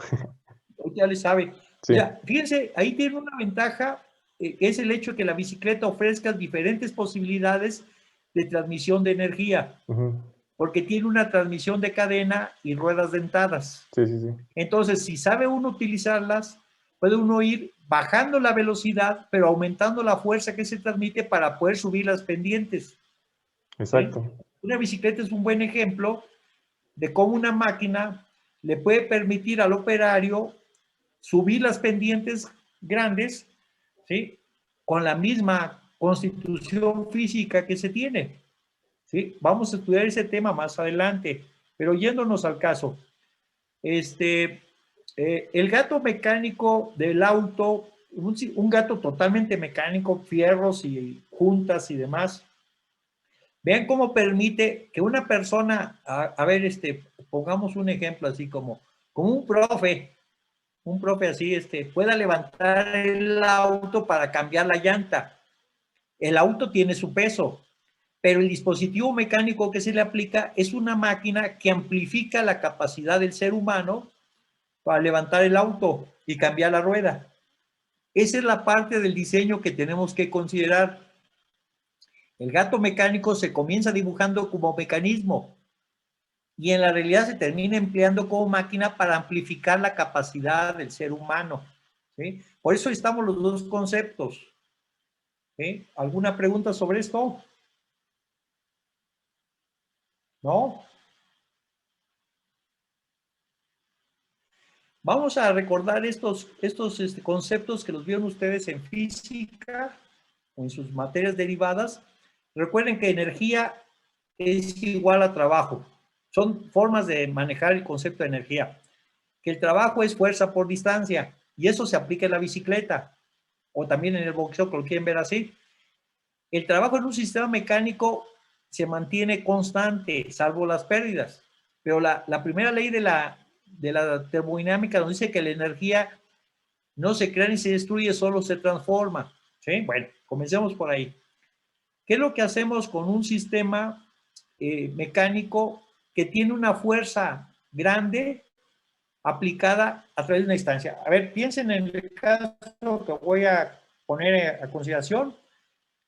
Usted ya le sabe. Sí. Ya, fíjense, ahí tiene una ventaja, es el hecho de que la bicicleta ofrezca diferentes posibilidades de transmisión de energía, Ujú. porque tiene una transmisión de cadena y ruedas dentadas. Sí, sí, sí. Entonces, si sabe uno utilizarlas, puede uno ir bajando la velocidad, pero aumentando la fuerza que se transmite para poder subir las pendientes. Exacto. ¿Sí? Una bicicleta es un buen ejemplo de cómo una máquina le puede permitir al operario subir las pendientes grandes, ¿sí? Con la misma constitución física que se tiene, ¿sí? Vamos a estudiar ese tema más adelante, pero yéndonos al caso, el gato mecánico del auto, un gato totalmente mecánico, fierros y juntas y demás, vean cómo permite que una persona, a ver, pongamos un ejemplo así como un profe así, pueda levantar el auto para cambiar la llanta. El auto tiene su peso, pero el dispositivo mecánico que se le aplica es una máquina que amplifica la capacidad del ser humano para levantar el auto y cambiar la rueda. Esa es la parte del diseño que tenemos que considerar. El gato mecánico se comienza dibujando como mecanismo y en la realidad se termina empleando como máquina para amplificar la capacidad del ser humano. ¿Sí? Por eso estamos los dos conceptos. ¿Sí? ¿Alguna pregunta sobre esto? ¿No? Vamos a recordar estos conceptos que los vieron ustedes en física o en sus materias derivadas. Recuerden que energía es igual a trabajo. Son formas de manejar el concepto de energía. Que el trabajo es fuerza por distancia y eso se aplica en la bicicleta o también en el boxeo, que lo quieren ver así. El trabajo en un sistema mecánico se mantiene constante, salvo las pérdidas. Pero la primera ley de la termodinámica nos dice que la energía no se crea ni se destruye, solo se transforma. ¿Sí? Bueno, comencemos por ahí. ¿Qué es lo que hacemos con un sistema mecánico que tiene una fuerza grande aplicada a través de una instancia? A ver, piensen en el caso que voy a poner a consideración.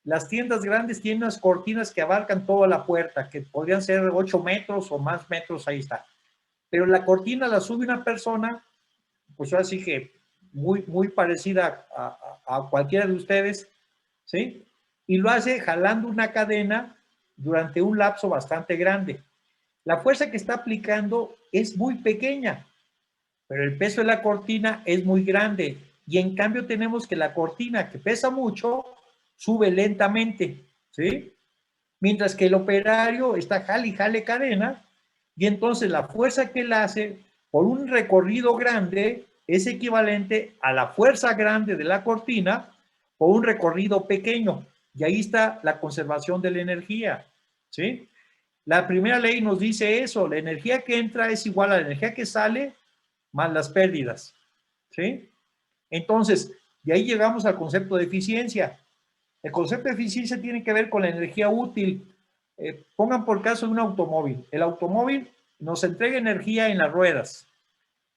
Las tiendas grandes tienen unas cortinas que abarcan toda la puerta, que podrían ser 8 metros o más metros, ahí está. Pero la cortina la sube una persona, pues así que muy parecida a cualquiera de ustedes, ¿sí? Y lo hace jalando una cadena durante un lapso bastante grande. La fuerza que está aplicando es muy pequeña, pero el peso de la cortina es muy grande. Y en cambio tenemos que la cortina, que pesa mucho, sube lentamente, ¿sí? Mientras que el operario está jale y jale cadena, y entonces la fuerza que él hace por un recorrido grande es equivalente a la fuerza grande de la cortina por un recorrido pequeño. Y ahí está la conservación de la energía, ¿sí? La primera ley nos dice eso, la energía que entra es igual a la energía que sale más las pérdidas, ¿sí? Entonces, de ahí llegamos al concepto de eficiencia. El concepto de eficiencia tiene que ver con la energía útil. Pongan por caso un automóvil. El automóvil nos entrega energía en las ruedas,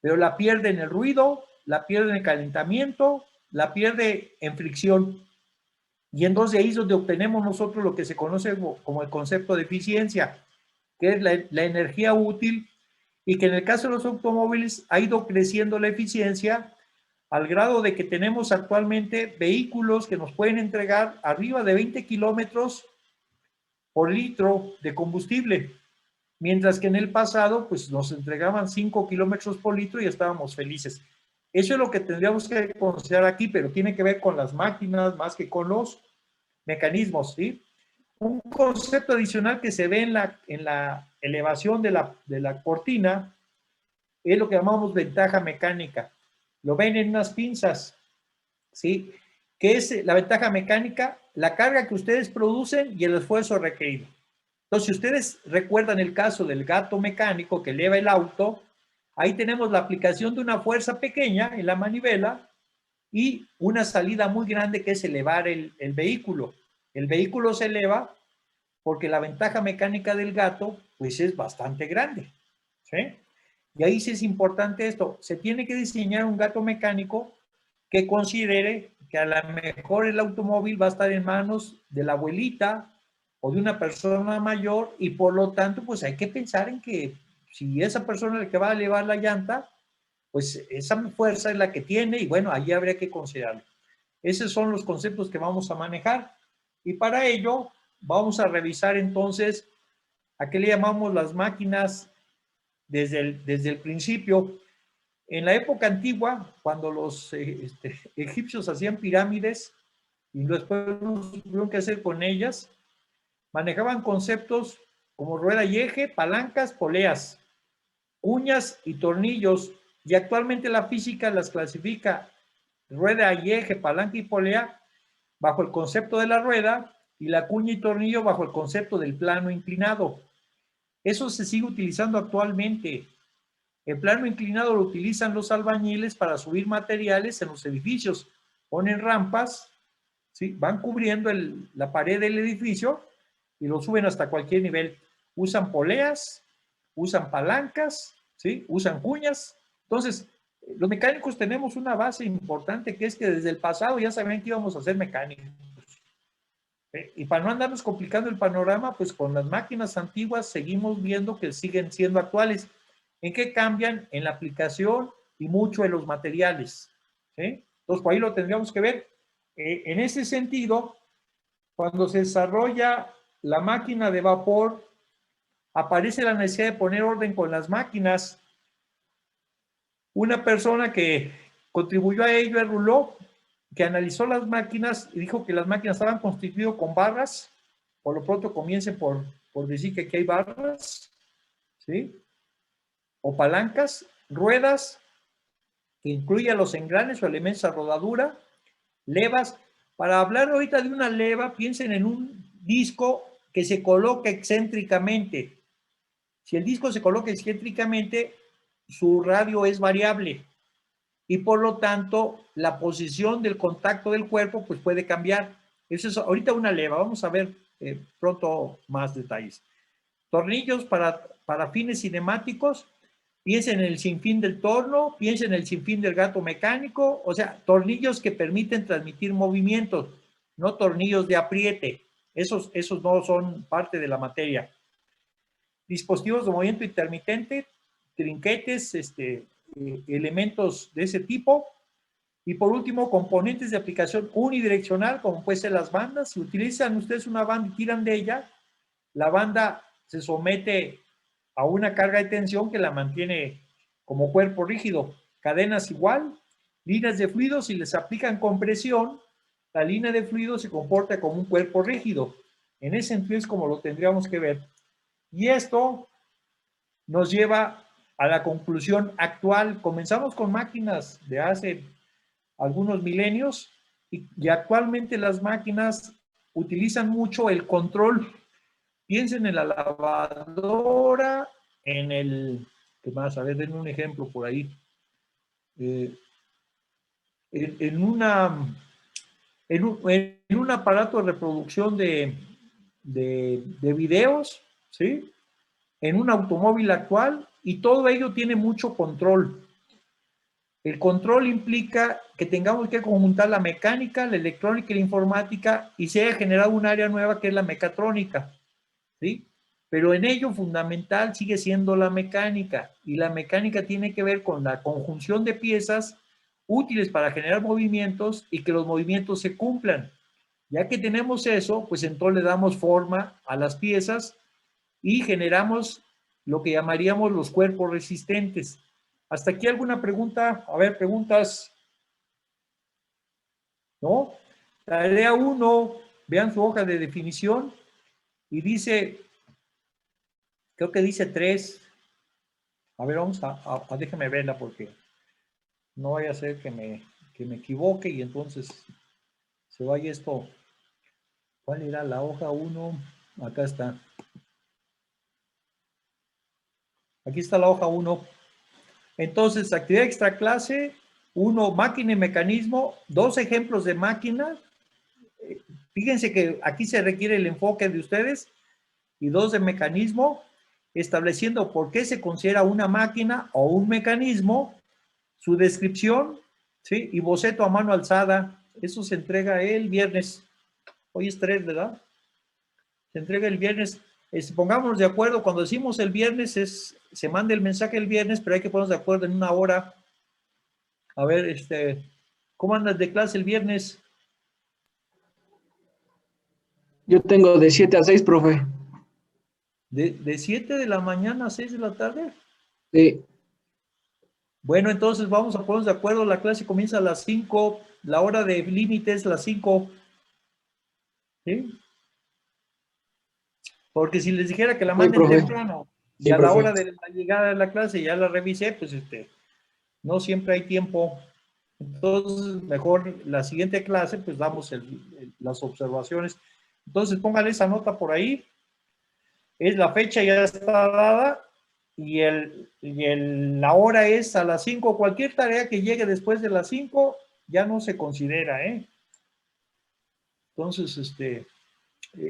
pero la pierde en el ruido, la pierde en el calentamiento, la pierde en fricción. Y entonces ahí es donde obtenemos nosotros lo que se conoce como el concepto de eficiencia, que es la energía útil, y que en el caso de los automóviles ha ido creciendo la eficiencia al grado de que tenemos actualmente vehículos que nos pueden entregar arriba de 20 kilómetros por litro de combustible, mientras que en el pasado pues nos entregaban 5 kilómetros por litro y estábamos felices. Eso es lo que tendríamos que considerar aquí, pero tiene que ver con las máquinas más que con los mecanismos, ¿sí? Un concepto adicional que se ve en la elevación de la cortina es lo que llamamos ventaja mecánica. Lo ven en unas pinzas, ¿sí? ¿Qué es la ventaja mecánica? La carga que ustedes producen y el esfuerzo requerido. Entonces, si ustedes recuerdan el caso del gato mecánico que eleva el auto, ahí tenemos la aplicación de una fuerza pequeña en la manivela y una salida muy grande que es elevar el vehículo. El vehículo se eleva porque la ventaja mecánica del gato pues es bastante grande, ¿sí? Y ahí sí es importante esto, se tiene que diseñar un gato mecánico que considere que a lo mejor el automóvil va a estar en manos de la abuelita o de una persona mayor y por lo tanto pues hay que pensar en que si esa persona es la que va a elevar la llanta, pues esa fuerza es la que tiene y bueno, allí habría que considerarlo. Esos son los conceptos que vamos a manejar y para ello vamos a revisar entonces a qué le llamamos las máquinas desde el principio. En la época antigua, cuando los egipcios hacían pirámides y después no supieron qué hacer con ellas, manejaban conceptos como rueda y eje, palancas, poleas, uñas y tornillos, y actualmente la física las clasifica rueda y eje, palanca y polea bajo el concepto de la rueda y la cuña y tornillo bajo el concepto del plano inclinado. Eso se sigue utilizando actualmente. El plano inclinado lo utilizan los albañiles para subir materiales en los edificios. Ponen rampas, ¿sí? Van cubriendo la pared del edificio y lo suben hasta cualquier nivel. Usan poleas, usan palancas, ¿sí? Usan cuñas. Entonces, los mecánicos tenemos una base importante que es que desde el pasado ya sabían que íbamos a ser mecánicos. Y para no andarnos complicando el panorama, pues con las máquinas antiguas seguimos viendo que siguen siendo actuales. ¿En qué cambian? En la aplicación y mucho en los materiales, ¿sí? Entonces, por ahí lo tendríamos que ver. En ese sentido, cuando se desarrolla la máquina de vapor, aparece la necesidad de poner orden con las máquinas. Una persona que contribuyó a ello es Rouleau, que analizó las máquinas y dijo que las máquinas estaban constituidas con barras. Por lo pronto comiencen por decir que aquí hay barras, ¿sí? O palancas, ruedas, que incluyan los engranes o elementos de rodadura, levas. Para hablar ahorita de una leva, piensen en un disco que se coloca excéntricamente. Si el disco se coloca excéntricamente, su radio es variable y por lo tanto la posición del contacto del cuerpo pues puede cambiar. Eso es ahorita una leva. Vamos a ver pronto más detalles. Tornillos para fines cinemáticos. Piensen en el sinfín del torno, piensen en el sinfín del gato mecánico, o sea, tornillos que permiten transmitir movimientos, no tornillos de apriete. Esos no son parte de la materia. Dispositivos de movimiento intermitente, trinquetes, elementos de ese tipo. Y por último, componentes de aplicación unidireccional, como pueden ser las bandas. Si utilizan ustedes una banda y tiran de ella, la banda se somete a una carga de tensión que la mantiene como cuerpo rígido. Cadenas igual, líneas de fluidos, si les aplican compresión, la línea de fluido se comporta como un cuerpo rígido. En ese sentido es como lo tendríamos que ver. Y esto nos lleva a la conclusión actual. Comenzamos con máquinas de hace algunos milenios y actualmente las máquinas utilizan mucho el control. Piensen en la lavadora, en el... ¿Qué más? A ver, denme un ejemplo por ahí. En un aparato de reproducción de videos, ¿sí? En un automóvil actual, y todo ello tiene mucho control. El control implica que tengamos que conjuntar la mecánica, la electrónica y la informática, y se haya generado un área nueva que es la mecatrónica, ¿sí? Pero en ello fundamental sigue siendo la mecánica, y la mecánica tiene que ver con la conjunción de piezas útiles para generar movimientos y que los movimientos se cumplan. Ya que tenemos eso, pues entonces le damos forma a las piezas y generamos lo que llamaríamos los cuerpos resistentes. ¿Hasta aquí alguna pregunta? A ver, preguntas. ¿No? Tarea 1, vean su hoja de definición y dice, creo que dice 3. A ver, vamos déjeme verla porque no vaya a ser que me equivoque y entonces se vaya esto. ¿Cuál era la hoja 1? Acá está. Aquí está la hoja 1. Entonces, actividad extra clase, 1, máquina y mecanismo, 2 ejemplos de máquina. Fíjense que aquí se requiere el enfoque de ustedes, y 2 de mecanismo, estableciendo por qué se considera una máquina o un mecanismo, su descripción, ¿sí? Y boceto a mano alzada. Eso se entrega el viernes. Hoy es 3, ¿verdad? Se entrega el viernes. Pongámonos de acuerdo, cuando decimos el viernes, se manda el mensaje el viernes, pero hay que ponernos de acuerdo en una hora. A ver, ¿cómo andas de clase el viernes? Yo tengo de 7 a 6, profe. ¿De 7 de la mañana a 6 de la tarde? Sí. Bueno, entonces vamos a ponernos de acuerdo, la clase comienza a las 5, la hora de límite es las 5. ¿Sí? Porque si les dijera que la manden profe. temprano y Sí, a la profe. hora de la llegada de la clase ya la revisé, pues no siempre hay tiempo. Entonces, mejor la siguiente clase, pues damos las observaciones. Entonces, póngale esa nota por ahí. Es la fecha ya está dada y la hora es a las 5. Cualquier tarea que llegue después de las 5 ya no se considera, ¿eh? Entonces,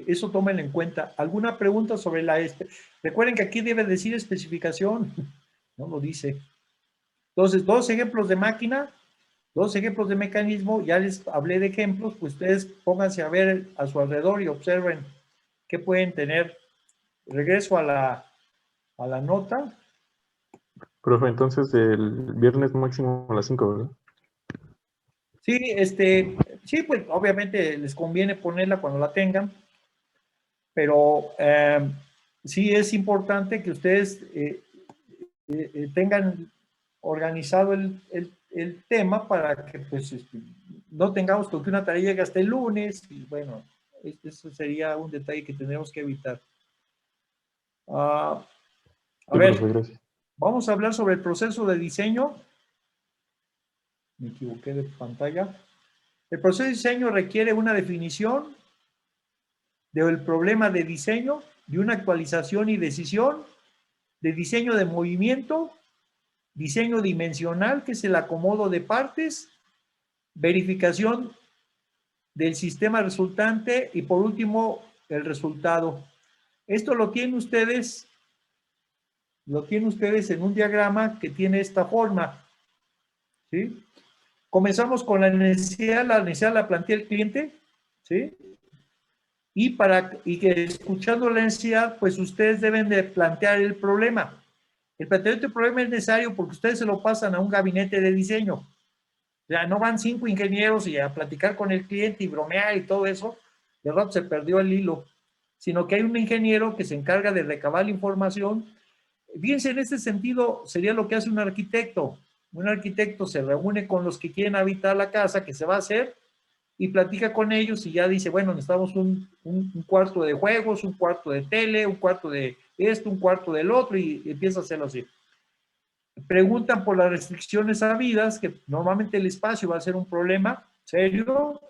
eso tómenlo en cuenta. ¿Alguna pregunta sobre recuerden que aquí debe decir especificación, no lo dice. Entonces, 2 ejemplos de máquina, 2 ejemplos de mecanismo, ya les hablé de ejemplos, pues ustedes pónganse a ver a su alrededor y observen qué pueden tener. Regreso a la nota. Profe, entonces el viernes máximo a las 5, ¿verdad? Sí, sí, pues obviamente les conviene ponerla cuando la tengan, pero sí es importante que ustedes tengan organizado el tema para que pues no tengamos que una tarea llegue hasta el lunes y bueno, eso sería un detalle que tenemos que evitar. A Sí, ver, profe, gracias. vamos a hablar sobre el proceso de diseño. Me equivoqué de pantalla. El proceso de diseño requiere una definición del problema de diseño, de una actualización y decisión, de diseño de movimiento, diseño dimensional, que es el acomodo de partes, verificación del sistema resultante y por último el resultado. Esto lo tienen ustedes en un diagrama que tiene esta forma, ¿sí? Comenzamos con la necesidad la plantea el cliente, ¿sí? Y que escuchando la necesidad, pues ustedes deben de plantear el problema. El planteamiento del problema es necesario porque ustedes se lo pasan a un gabinete de diseño. O sea, no van 5 ingenieros y a platicar con el cliente y bromear y todo eso. De rato se perdió el hilo. Sino que hay un ingeniero que se encarga de recabar la información. Fíjense, en este sentido, sería lo que hace un arquitecto. Un arquitecto se reúne con los que quieren habitar la casa que se va a hacer y platica con ellos y ya dice, bueno, necesitamos un cuarto de juegos, un cuarto de tele, un cuarto de esto, un cuarto del otro, y empieza a hacerlo así. Preguntan por las restricciones habidas, que normalmente el espacio va a ser un problema serio,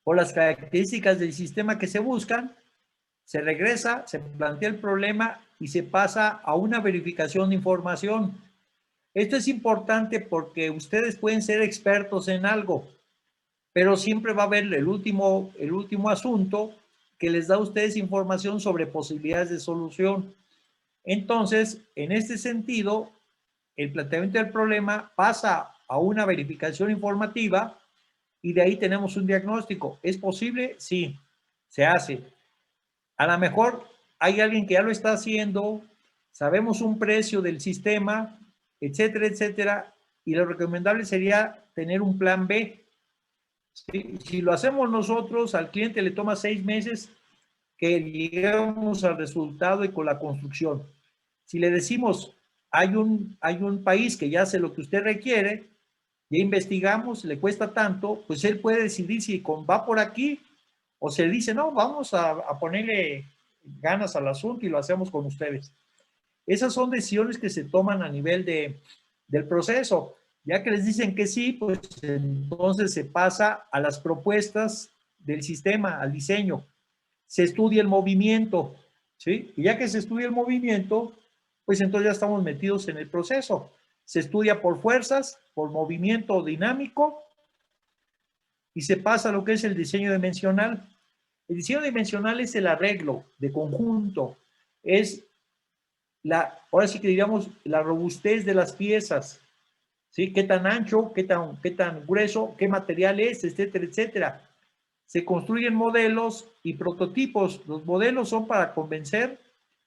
por las características del sistema que se buscan, se regresa, se plantea el problema y se pasa a una verificación de información. Esto es importante porque ustedes pueden ser expertos en algo, pero siempre va a haber el último asunto que les da a ustedes información sobre posibilidades de solución. Entonces, en este sentido, el planteamiento del problema pasa a una verificación informativa y de ahí tenemos un diagnóstico. ¿Es posible? Sí, se hace. A lo mejor hay alguien que ya lo está haciendo, sabemos un precio del sistema, etcétera, etcétera, y lo recomendable sería tener un plan B. Si lo hacemos nosotros, al cliente le toma 6 meses que lleguemos al resultado y con la construcción. Si le decimos, hay un país que ya hace lo que usted requiere, ya investigamos, le cuesta tanto, pues él puede decidir si va por aquí o se dice, no, vamos a ponerle ganas al asunto y lo hacemos con ustedes. Esas son decisiones que se toman a nivel del proceso. Ya que les dicen que sí, pues entonces se pasa a las propuestas del sistema, al diseño. Se estudia el movimiento, ¿sí? Y ya que se estudia el movimiento, pues entonces ya estamos metidos en el proceso. Se estudia por fuerzas, por movimiento dinámico, y se pasa a lo que es el diseño dimensional. El diseño dimensional es el arreglo de conjunto, es ahora sí que diríamos, la robustez de las piezas, ¿sí? Qué tan ancho, qué tan grueso, qué material es, etcétera, etcétera. Se construyen modelos y prototipos. Los modelos son para convencer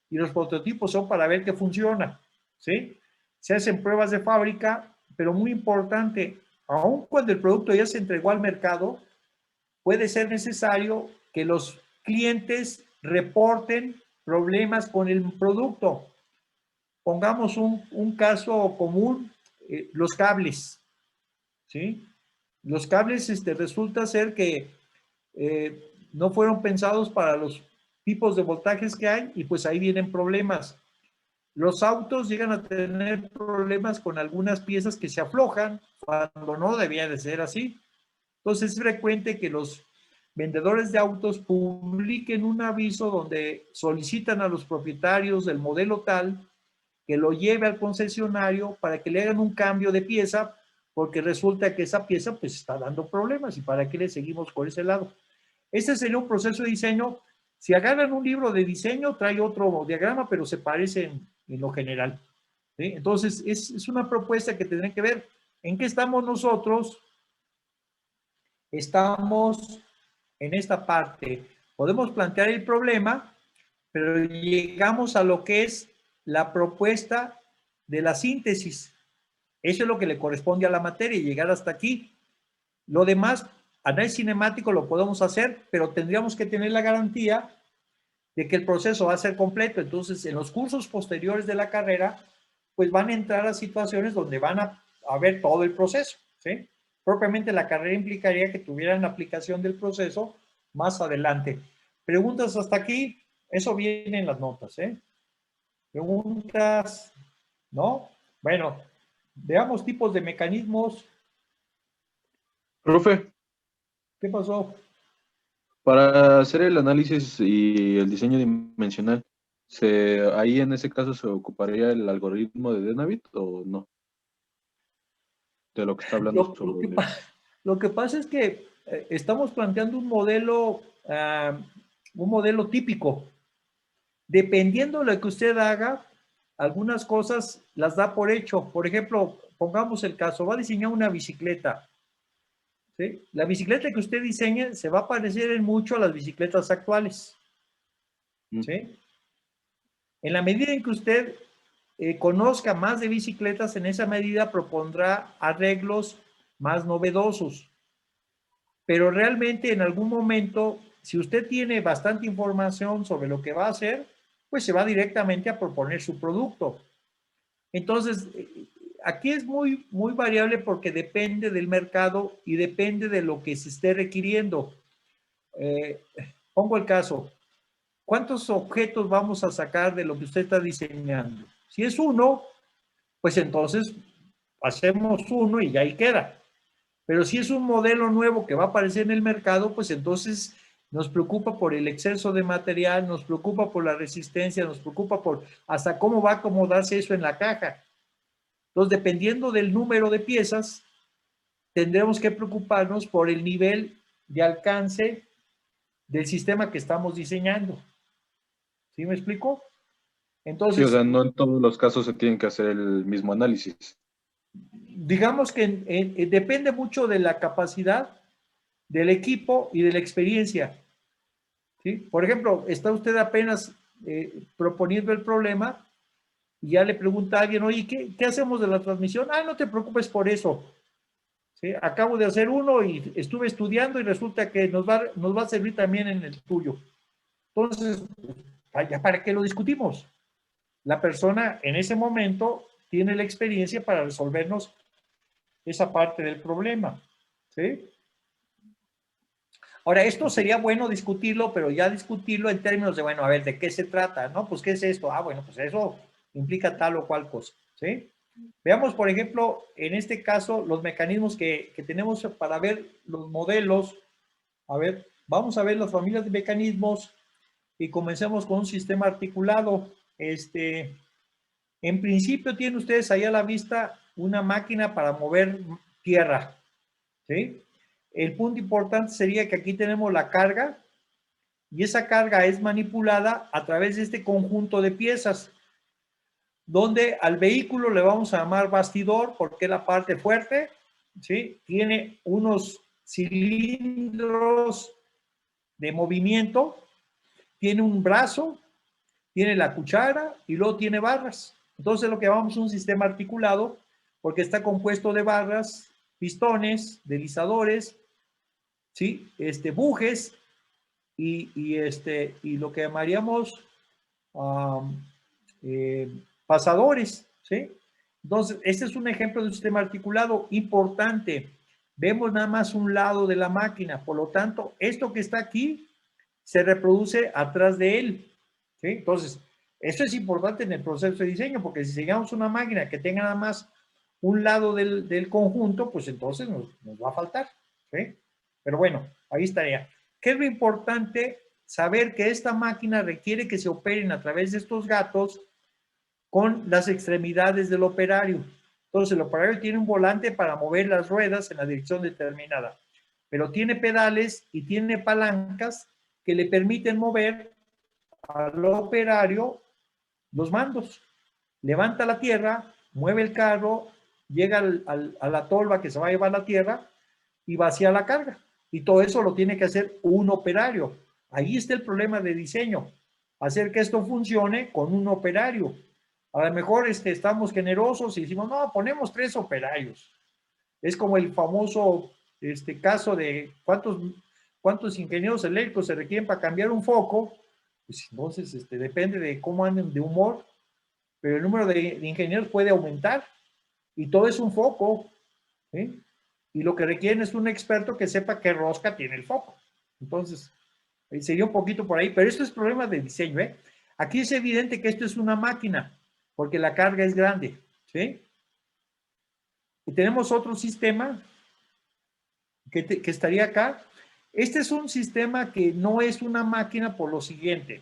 y los prototipos son para ver que funciona, ¿sí? Se hacen pruebas de fábrica, pero muy importante, aun cuando el producto ya se entregó al mercado, puede ser necesario que los clientes reporten problemas con el producto. Pongamos un caso común, los cables, ¿sí? Los cables resulta ser que no fueron pensados para los tipos de voltajes que hay y pues ahí vienen problemas. Los autos llegan a tener problemas con algunas piezas que se aflojan cuando no debía de ser así. Entonces es frecuente que los vendedores de autos publiquen un aviso donde solicitan a los propietarios del modelo tal que lo lleve al concesionario para que le hagan un cambio de pieza, porque resulta que esa pieza pues está dando problemas y para qué le seguimos por ese lado. Este sería un proceso de diseño. Si agarran un libro de diseño, trae otro diagrama, pero se parecen en lo general, ¿sí? Entonces, es una propuesta que tendrán que ver. ¿En qué estamos nosotros? Estamos en esta parte. Podemos plantear el problema, pero llegamos a lo que es la propuesta de la síntesis. Eso es lo que le corresponde a la materia, llegar hasta aquí. Lo demás, análisis cinemático lo podemos hacer, pero tendríamos que tener la garantía de que el proceso va a ser completo. Entonces, en los cursos posteriores de la carrera, pues van a entrar a situaciones donde van a ver todo el proceso, ¿sí? Propiamente la carrera implicaría que tuvieran aplicación del proceso más adelante. ¿Preguntas hasta aquí? Eso viene en las notas, ¿eh? ¿Preguntas? ¿No? Bueno, veamos tipos de mecanismos. Profe, ¿Qué pasó? para hacer el análisis y el diseño dimensional, ¿ahí en ese caso se ocuparía el algoritmo de Denavit o no? De lo que está hablando sobre... Lo que pasa es que estamos planteando un modelo típico. Dependiendo de lo que usted haga, algunas cosas las da por hecho. Por ejemplo, pongamos el caso, va a diseñar una bicicleta, ¿sí? La bicicleta que usted diseñe se va a parecer en mucho a las bicicletas actuales, ¿sí? En la medida en que usted conozca más de bicicletas, en esa medida propondrá arreglos más novedosos. Pero realmente en algún momento, si usted tiene bastante información sobre lo que va a hacer, pues se va directamente a proponer su producto. Entonces, aquí es muy variable porque depende del mercado y depende de lo que se esté requiriendo. Pongo el caso. ¿Cuántos objetos vamos a sacar de lo que usted está diseñando? Si es uno, pues entonces hacemos uno y ahí queda. Pero si es un modelo nuevo que va a aparecer en el mercado, pues entonces nos preocupa por el exceso de material, nos preocupa por la resistencia, nos preocupa por hasta cómo va a acomodarse eso en la caja. Entonces, dependiendo del número de piezas, tendremos que preocuparnos por el nivel de alcance del sistema que estamos diseñando. ¿Sí me explico? Sí, Entonces, o sea, no en todos los casos se tienen que hacer el mismo análisis. digamos que depende mucho de la capacidad del equipo y de la experiencia. ¿Sí? Por ejemplo, está usted apenas proponiendo el problema y ya le pregunta a alguien, oye, ¿qué hacemos de la transmisión? Ah, no te preocupes por eso. ¿Sí? Acabo de hacer uno y estuve estudiando y resulta que nos va a servir también en el tuyo. Entonces, ¿ya para qué lo discutimos? La persona en ese momento tiene la experiencia para resolvernos esa parte del problema. ¿Sí? Ahora, esto sería bueno discutirlo, pero ya discutirlo en términos de, bueno, a ver, ¿de qué se trata? ¿No? Pues, ¿qué es esto? Ah, bueno, pues eso implica tal o cual cosa. ¿Sí? Veamos, por ejemplo, en este caso, los mecanismos que tenemos para ver los modelos. A ver, vamos a ver las familias de mecanismos y comencemos con un sistema articulado. En principio tienen ustedes ahí a la vista una máquina para mover tierra. ¿Sí? El punto importante sería que aquí tenemos la carga y esa carga es manipulada a través de este conjunto de piezas, donde al vehículo le vamos a llamar bastidor porque es la parte fuerte, ¿sí? Tiene unos cilindros de movimiento, tiene un brazo, tiene la cuchara y luego tiene barras. Entonces lo que llamamos es un sistema articulado porque está compuesto de barras, pistones, deslizadores, ¿sí? Bujes y lo que llamaríamos pasadores, ¿sí? Entonces, este es un ejemplo de un sistema articulado importante. Vemos nada más un lado de la máquina, por lo tanto, esto que está aquí se reproduce atrás de él, ¿sí? Entonces, esto es importante en el proceso de diseño, porque si diseñamos una máquina que tenga nada más un lado del conjunto, pues entonces nos va a faltar, ¿sí? Pero bueno, ahí estaría. ¿Qué es lo importante? Saber que esta máquina requiere que se operen a través de estos gatos con las extremidades del operario. Entonces, el operario tiene un volante para mover las ruedas en la dirección determinada, pero tiene pedales y tiene palancas que le permiten mover al operario los mandos. Levanta la tierra, mueve el carro, llega a la tolva que se va a llevar la tierra y vacía la carga. Y todo eso lo tiene que hacer un operario. Ahí está el problema de diseño. Hacer que esto funcione con un operario. A lo mejor estamos generosos y decimos, no, ponemos 3 operarios. Es como el famoso caso de cuántos ingenieros eléctricos se requieren para cambiar un foco. Pues entonces depende de cómo anden de humor, pero el número de ingenieros puede aumentar y todo es un foco, ¿sí? Y lo que requieren es un experto que sepa qué rosca tiene el foco. Entonces, sería un poquito por ahí, pero esto es problema de diseño, ¿eh? Aquí es evidente que esto es una máquina, porque la carga es grande, ¿sí? Y tenemos otro sistema que estaría acá. Este es un sistema que no es una máquina por lo siguiente.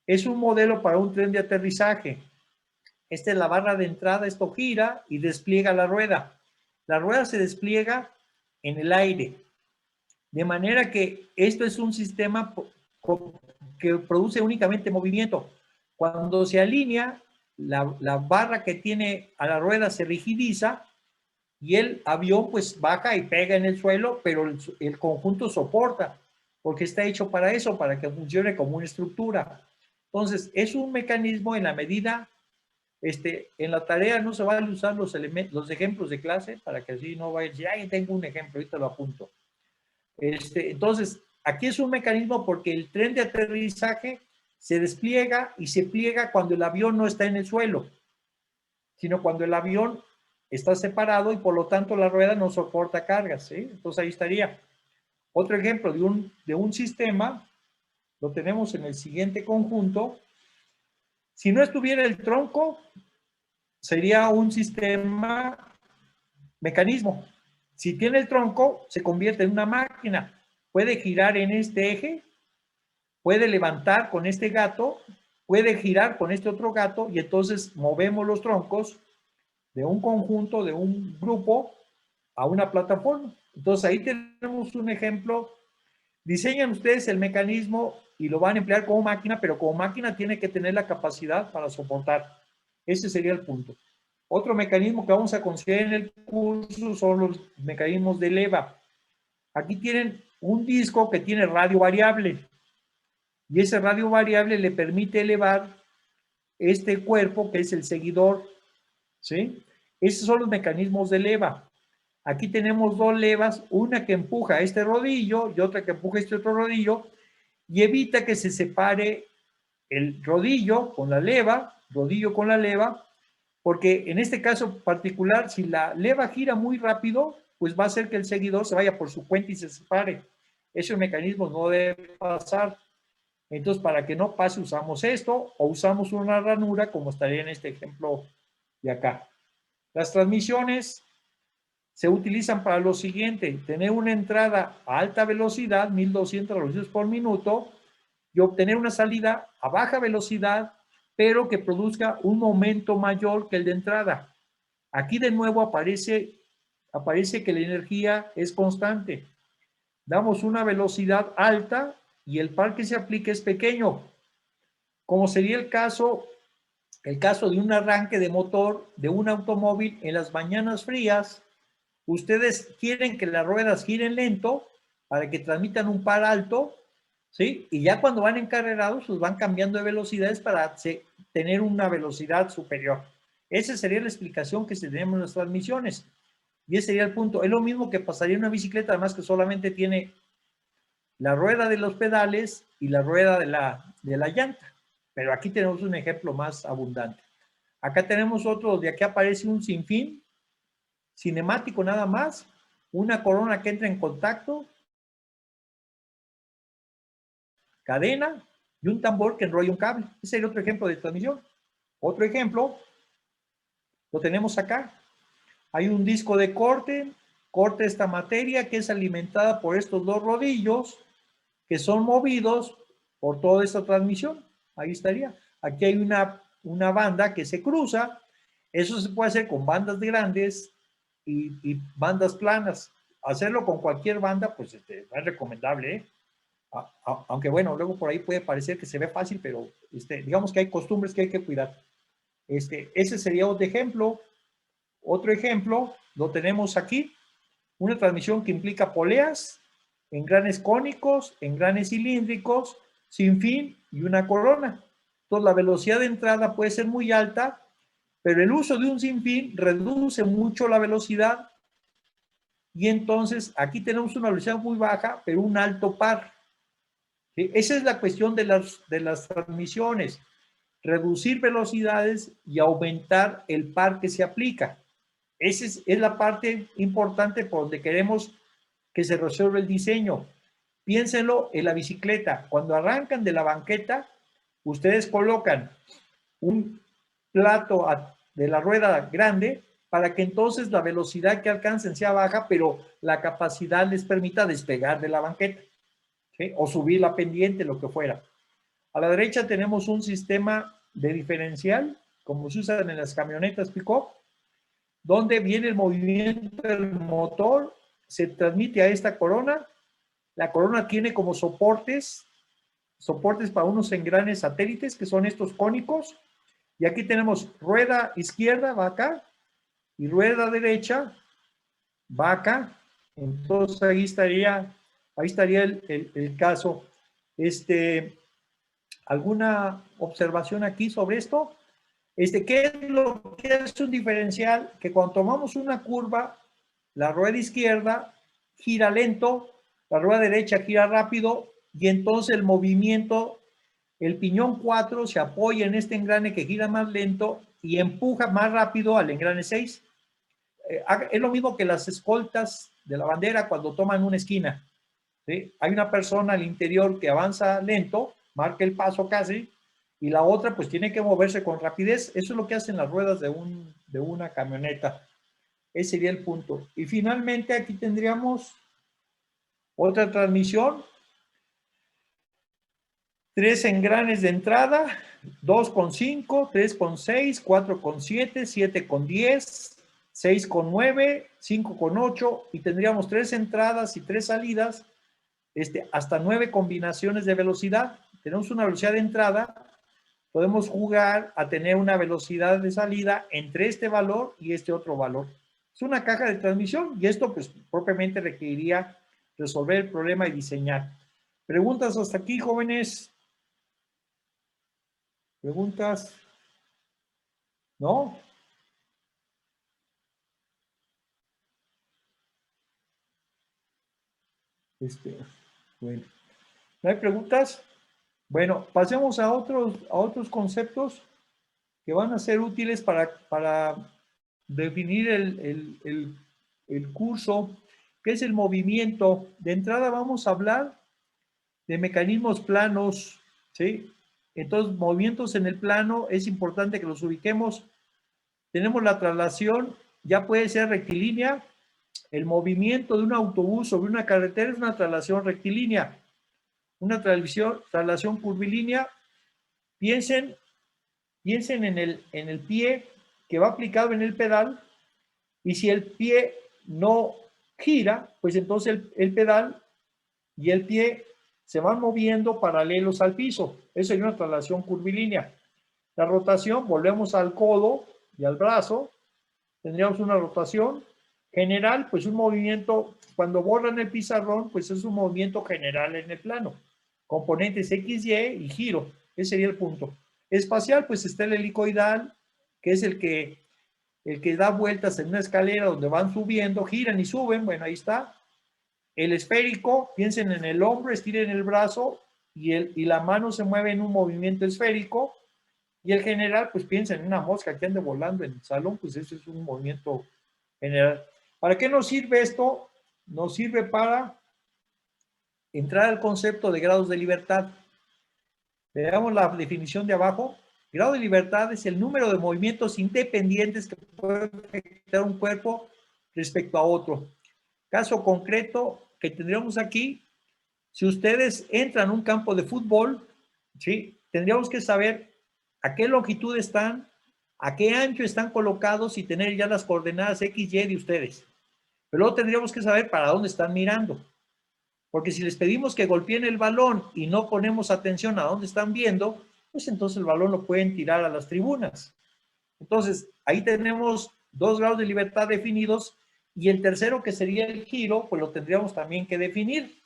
Es un modelo para un tren de aterrizaje. Esta es la barra de entrada, esto gira y despliega la rueda. La rueda se despliega en el aire. De manera que esto es un sistema que produce únicamente movimiento. Cuando se alinea, la barra que tiene a la rueda se rigidiza y el avión pues baja y pega en el suelo, pero el conjunto soporta, porque está hecho para eso, para que funcione como una estructura. Entonces, es un mecanismo en la medida, en la tarea no se van a usar los ejemplos de clase, para que así no vaya a decir, ay, tengo un ejemplo, ahorita lo apunto. Entonces, aquí es un mecanismo porque el tren de aterrizaje se despliega y se pliega cuando el avión no está en el suelo, sino cuando el avión está separado y por lo tanto la rueda no soporta cargas, ¿sí? Entonces ahí estaría. Otro ejemplo de un sistema, lo tenemos en el siguiente conjunto. Si no estuviera el tronco, sería un sistema mecanismo. Si tiene el tronco, se convierte en una máquina. Puede girar en este eje, puede levantar con este gato, puede girar con este otro gato y entonces movemos los troncos de un conjunto, de un grupo, a una plataforma. Entonces ahí tenemos un ejemplo. Diseñan ustedes el mecanismo y lo van a emplear como máquina, pero como máquina tiene que tener la capacidad para soportar. Ese sería el punto. Otro mecanismo que vamos a considerar en el curso son los mecanismos de leva. Aquí tienen un disco que tiene radio variable y ese radio variable le permite elevar este cuerpo que es el seguidor, ¿sí? Esos son los mecanismos de leva. Aquí tenemos dos levas, una que empuja este rodillo y otra que empuja este otro rodillo y evita que se separe el rodillo con la leva, porque en este caso particular, si la leva gira muy rápido, pues va a hacer que el seguidor se vaya por su cuenta y se separe. Ese mecanismo no debe pasar. Entonces, para que no pase, usamos esto o usamos una ranura, como estaría en este ejemplo de acá. Las transmisiones se utilizan para lo siguiente: tener una entrada a alta velocidad, 1200 revoluciones por minuto, y obtener una salida a baja velocidad, pero que produzca un momento mayor que el de entrada. Aquí de nuevo aparece que la energía es constante. Damos una velocidad alta y el par que se aplica es pequeño, como sería el caso de un arranque de motor de un automóvil en las mañanas frías. Ustedes quieren que las ruedas giren lento para que transmitan un par alto, ¿sí? Y ya cuando van encarrerados, pues van cambiando de velocidades para tener una velocidad superior. Esa sería la explicación que tenemos en las transmisiones. Y ese sería el punto. Es lo mismo que pasaría en una bicicleta, además que solamente tiene la rueda de los pedales y la rueda de la llanta. Pero aquí tenemos un ejemplo más abundante. Acá tenemos otro donde aquí aparece un sinfín cinemático nada más, una corona que entra en contacto, cadena y un tambor que enrolla un cable. Ese sería otro ejemplo de transmisión. Otro ejemplo lo tenemos acá. Hay un disco de corte esta materia que es alimentada por estos dos rodillos que son movidos por toda esta transmisión. Ahí estaría. Aquí hay una banda que se cruza. Eso se puede hacer con bandas grandes y bandas planas. Hacerlo con cualquier banda, pues no es recomendable, ¿eh? Aunque bueno, luego por ahí puede parecer que se ve fácil, pero digamos que hay costumbres que hay que cuidar. Ese sería otro ejemplo. Otro ejemplo lo tenemos aquí. Una transmisión que implica poleas, engranes cónicos, engranes cilíndricos, sinfín y una corona. Entonces la velocidad de entrada puede ser muy alta, pero el uso de un sinfín reduce mucho la velocidad y entonces aquí tenemos una velocidad muy baja, pero un alto par. ¿Sí? Esa es la cuestión de las transmisiones, reducir velocidades y aumentar el par que se aplica. Esa es la parte importante por donde queremos que se resuelva el diseño. Piénsenlo en la bicicleta. Cuando arrancan de la banqueta, ustedes colocan un plato de la rueda grande para que entonces la velocidad que alcancen sea baja, pero la capacidad les permita despegar de la banqueta, ¿sí? O subir la pendiente, lo que fuera. A la derecha tenemos un sistema de diferencial, como se usan en las camionetas pick-up, donde viene el movimiento del motor, se transmite a esta corona. La corona tiene como soportes para unos engranes satélites, que son estos cónicos. Y aquí tenemos rueda izquierda, va acá, y rueda derecha, va acá. Entonces ahí estaría el caso. ¿Alguna observación aquí sobre esto? ¿Qué es lo que es un diferencial? Que cuando tomamos una curva, la rueda izquierda gira lento, la rueda derecha gira rápido, y entonces el movimiento, el piñón 4 se apoya en este engrane que gira más lento y empuja más rápido al engrane 6. es lo mismo que las escoltas de la bandera cuando toman una esquina. ¿Sí? Hay una persona al interior que avanza lento, marca el paso casi, y la otra pues tiene que moverse con rapidez. Eso es lo que hacen las ruedas de una camioneta. Ese sería el punto. Y finalmente aquí tendríamos otra transmisión. 3 engranes de entrada, 2,5, 3,6, 4,7, 7,10, 6,9, 5,8 y tendríamos 3 entradas y 3 salidas, hasta 9 combinaciones de velocidad. Tenemos una velocidad de entrada, podemos jugar a tener una velocidad de salida entre este valor y este otro valor. Es una caja de transmisión y esto pues propiamente requeriría resolver el problema y diseñar. ¿Preguntas hasta aquí, jóvenes? ¿Preguntas? ¿No? Bueno, ¿no hay preguntas? Bueno, pasemos a otros conceptos que van a ser útiles para definir el curso, que es el movimiento. De entrada vamos a hablar de mecanismos planos, ¿sí? Entonces, movimientos en el plano, es importante que los ubiquemos. Tenemos la traslación, ya puede ser rectilínea. El movimiento de un autobús sobre una carretera es una traslación rectilínea. Una traslación curvilínea, piensen en el pie que va aplicado en el pedal, y si el pie no gira, pues entonces el pedal y el pie se van moviendo paralelos al piso. Eso es una traslación curvilínea. La rotación, volvemos al codo y al brazo, tendríamos una rotación general, pues un movimiento, cuando borran el pizarrón, pues es un movimiento general en el plano. Componentes X, Y y giro, ese sería el punto. Espacial, pues está el helicoidal, que es el que da vueltas en una escalera donde van subiendo, giran y suben, bueno, ahí está. El esférico, piensen en el hombro, estiren el brazo y la mano se mueve en un movimiento esférico. Y el general, pues piensen en una mosca que ande volando en el salón, pues eso es un movimiento general. ¿Para qué nos sirve esto? Nos sirve para entrar al concepto de grados de libertad. Veamos la definición de abajo. Grado de libertad es el número de movimientos independientes que puede ejecutar un cuerpo respecto a otro. Caso concreto que tendríamos aquí, si ustedes entran a un campo de fútbol, ¿sí? Tendríamos que saber a qué longitud están, a qué ancho están colocados y tener ya las coordenadas X, Y de ustedes. Pero luego tendríamos que saber para dónde están mirando. Porque si les pedimos que golpeen el balón y no ponemos atención a dónde están viendo, pues entonces el balón lo pueden tirar a las tribunas. Entonces, ahí tenemos 2 grados de libertad definidos y el tercero, que sería el giro, pues lo tendríamos también que definir.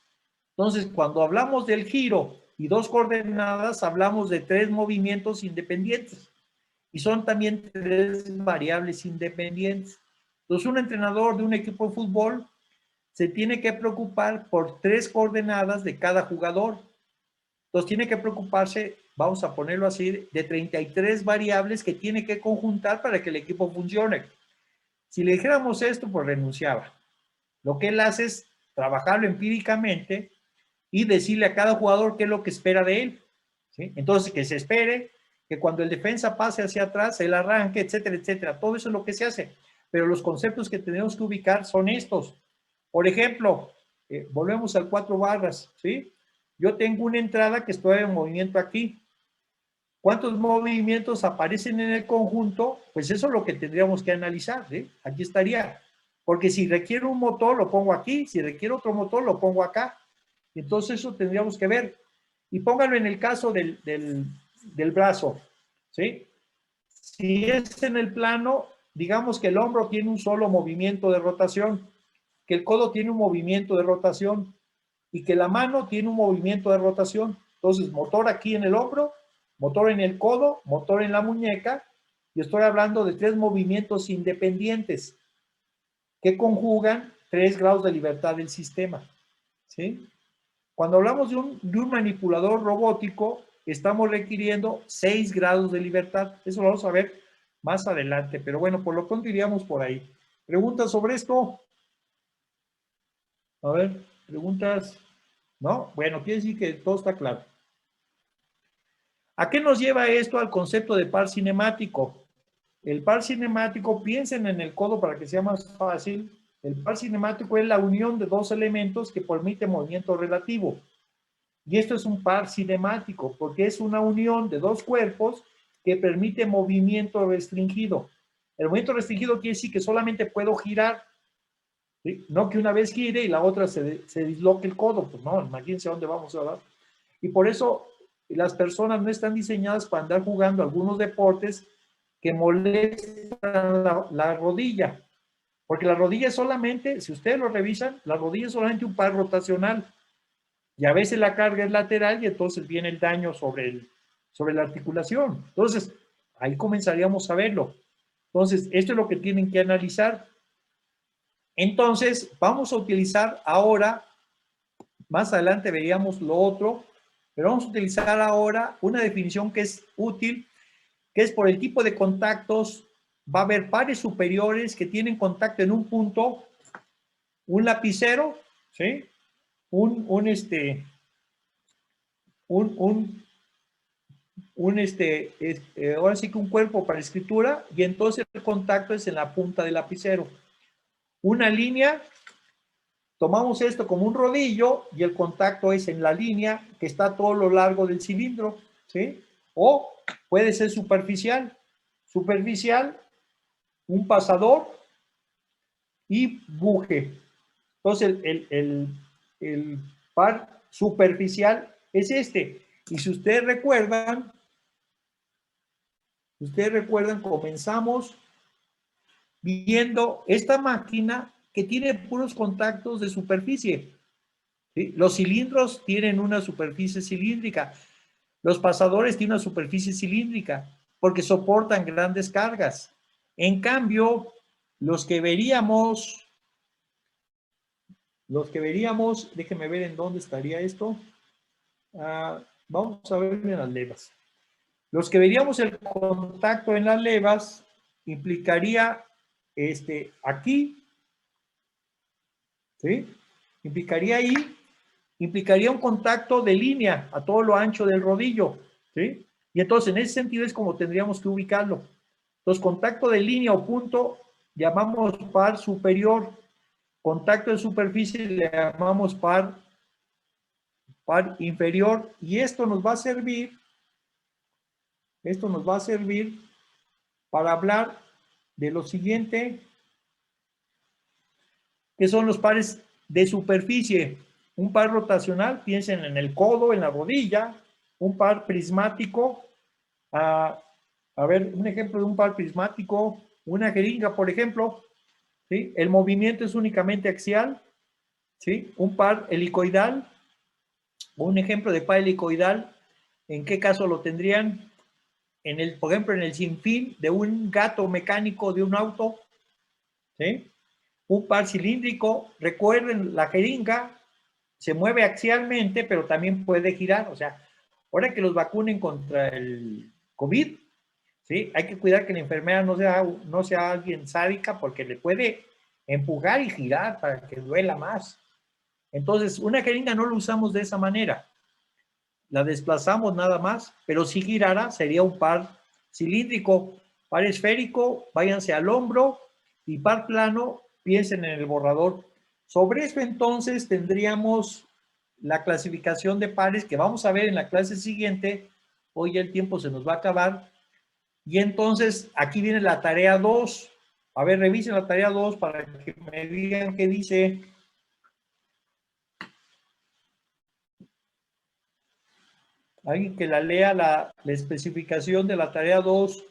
Entonces, cuando hablamos del giro y 2 coordenadas, hablamos de 3 movimientos independientes y son también 3 variables independientes. Entonces, un entrenador de un equipo de fútbol se tiene que preocupar por 3 coordenadas de cada jugador. Entonces, tiene que preocuparse, vamos a ponerlo así, de 33 variables que tiene que conjuntar para que el equipo funcione. Si le dijéramos esto, pues renunciaba. Lo que él hace es trabajarlo empíricamente y decirle a cada jugador qué es lo que espera de él, ¿sí? Entonces, que se espere, que cuando el defensa pase hacia atrás, él arranque, etcétera, etcétera. Todo eso es lo que se hace. Pero los conceptos que tenemos que ubicar son estos. Por ejemplo, volvemos al 4 barras, ¿sí? Yo tengo una entrada que estoy en movimiento aquí. ¿Cuántos movimientos aparecen en el conjunto? Pues eso es lo que tendríamos que analizar, ¿sí? Aquí estaría. Porque si requiere un motor, lo pongo aquí. Si requiere otro motor, lo pongo acá. Entonces eso tendríamos que ver. Y póngalo en el caso del brazo, ¿sí? Si es en el plano, digamos que el hombro tiene un solo movimiento de rotación, que el codo tiene un movimiento de rotación y que la mano tiene un movimiento de rotación. Entonces, motor aquí en el hombro, motor en el codo, motor en la muñeca, y estoy hablando de 3 movimientos independientes que conjugan 3 grados de libertad del sistema, ¿sí? Cuando hablamos de un manipulador robótico, estamos requiriendo 6 grados de libertad. Eso lo vamos a ver más adelante, pero bueno, por lo pronto iríamos por ahí. ¿Preguntas sobre esto? A ver, ¿preguntas? ¿No? Bueno, quiere decir que todo está claro. ¿A qué nos lleva esto al concepto de par cinemático? El par cinemático, piensen en el codo para que sea más fácil. El par cinemático es la unión de dos elementos que permite movimiento relativo. Y esto es un par cinemático, porque es una unión de dos cuerpos que permite movimiento restringido. El movimiento restringido quiere decir que solamente puedo girar, ¿sí? No que una vez gire y la otra se disloque el codo, pues no, imagínense a dónde vamos a dar. Y por eso las personas no están diseñadas para andar jugando algunos deportes que molestan la rodilla, porque la rodilla es solamente, si ustedes lo revisan, la rodilla es solamente un par rotacional, y a veces la carga es lateral y entonces viene el daño sobre la articulación. Entonces, ahí comenzaríamos a verlo. Entonces, esto es lo que tienen que analizar. Entonces, vamos a utilizar ahora, más adelante veríamos lo otro, pero vamos a utilizar ahora una definición que es útil, que es por el tipo de contactos. Va a haber pares superiores que tienen contacto en un punto, un lapicero, ¿sí? Ahora sí que un cuerpo para escritura, y entonces el contacto es en la punta del lapicero. Una línea, tomamos esto como un rodillo y el contacto es en la línea que está a todo lo largo del cilindro, ¿sí? O puede ser superficial. Superficial, un pasador y buje. Entonces el par superficial es este. Y si ustedes recuerdan, comenzamos viendo esta máquina que tiene puros contactos de superficie, ¿sí? Los cilindros tienen una superficie cilíndrica, los pasadores tienen una superficie cilíndrica porque soportan grandes cargas. En cambio, los que veríamos, déjenme ver en dónde estaría esto. Vamos a ver en las levas. Los que veríamos el contacto en las levas implicaría aquí, ¿sí? Implicaría ahí, implicaría un contacto de línea a todo lo ancho del rodillo, ¿sí? Y entonces en ese sentido es como tendríamos que ubicarlo. Entonces, contacto de línea o punto llamamos par superior. Contacto de superficie le llamamos par inferior, y esto nos va a servir para hablar de lo siguiente, que son los pares de superficie. Un par rotacional, piensen en el codo, en la rodilla. Un par prismático, a ver, un ejemplo de un par prismático, una jeringa, por ejemplo, ¿sí? El movimiento es únicamente axial, ¿sí? Un par helicoidal, un ejemplo de par helicoidal, ¿en qué caso lo tendrían? Por ejemplo, en el sinfín de un gato mecánico de un auto, ¿sí? Un par cilíndrico, recuerden, la jeringa se mueve axialmente, pero también puede girar. O sea, ahora que los vacunen contra el COVID, ¿sí? Hay que cuidar que la enfermera no sea alguien sádica, porque le puede empujar y girar para que duela más. Entonces, una jeringa no lo usamos de esa manera. La desplazamos nada más, pero si girara sería un par cilíndrico. Par esférico, váyanse al hombro, y par plano, piensen en el borrador. Sobre esto entonces tendríamos la clasificación de pares que vamos a ver en la clase siguiente. Hoy ya el tiempo se nos va a acabar. Y entonces aquí viene la tarea 2. A ver, revisen la tarea 2 para que me digan qué dice. Alguien que la lea, la especificación de la tarea 2.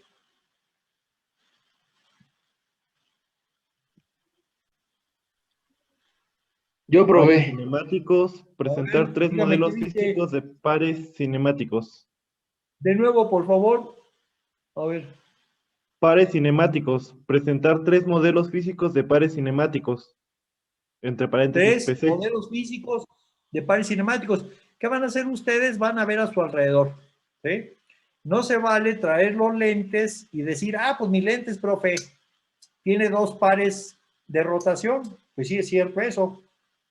Yo, Pares profe. cinemáticos, presentar tres dígame modelos qué dice. físicos de pares cinemáticos. De nuevo, por favor. A ver. Pares cinemáticos, presentar tres modelos físicos de pares cinemáticos. Entre paréntesis, 3 PC. modelos físicos de pares cinemáticos. ¿Qué van a hacer ustedes? Van a ver a su alrededor, ¿sí? No se vale traer los lentes y decir, pues mis lentes, profe, tiene 2 pares de rotación, pues sí es cierto eso,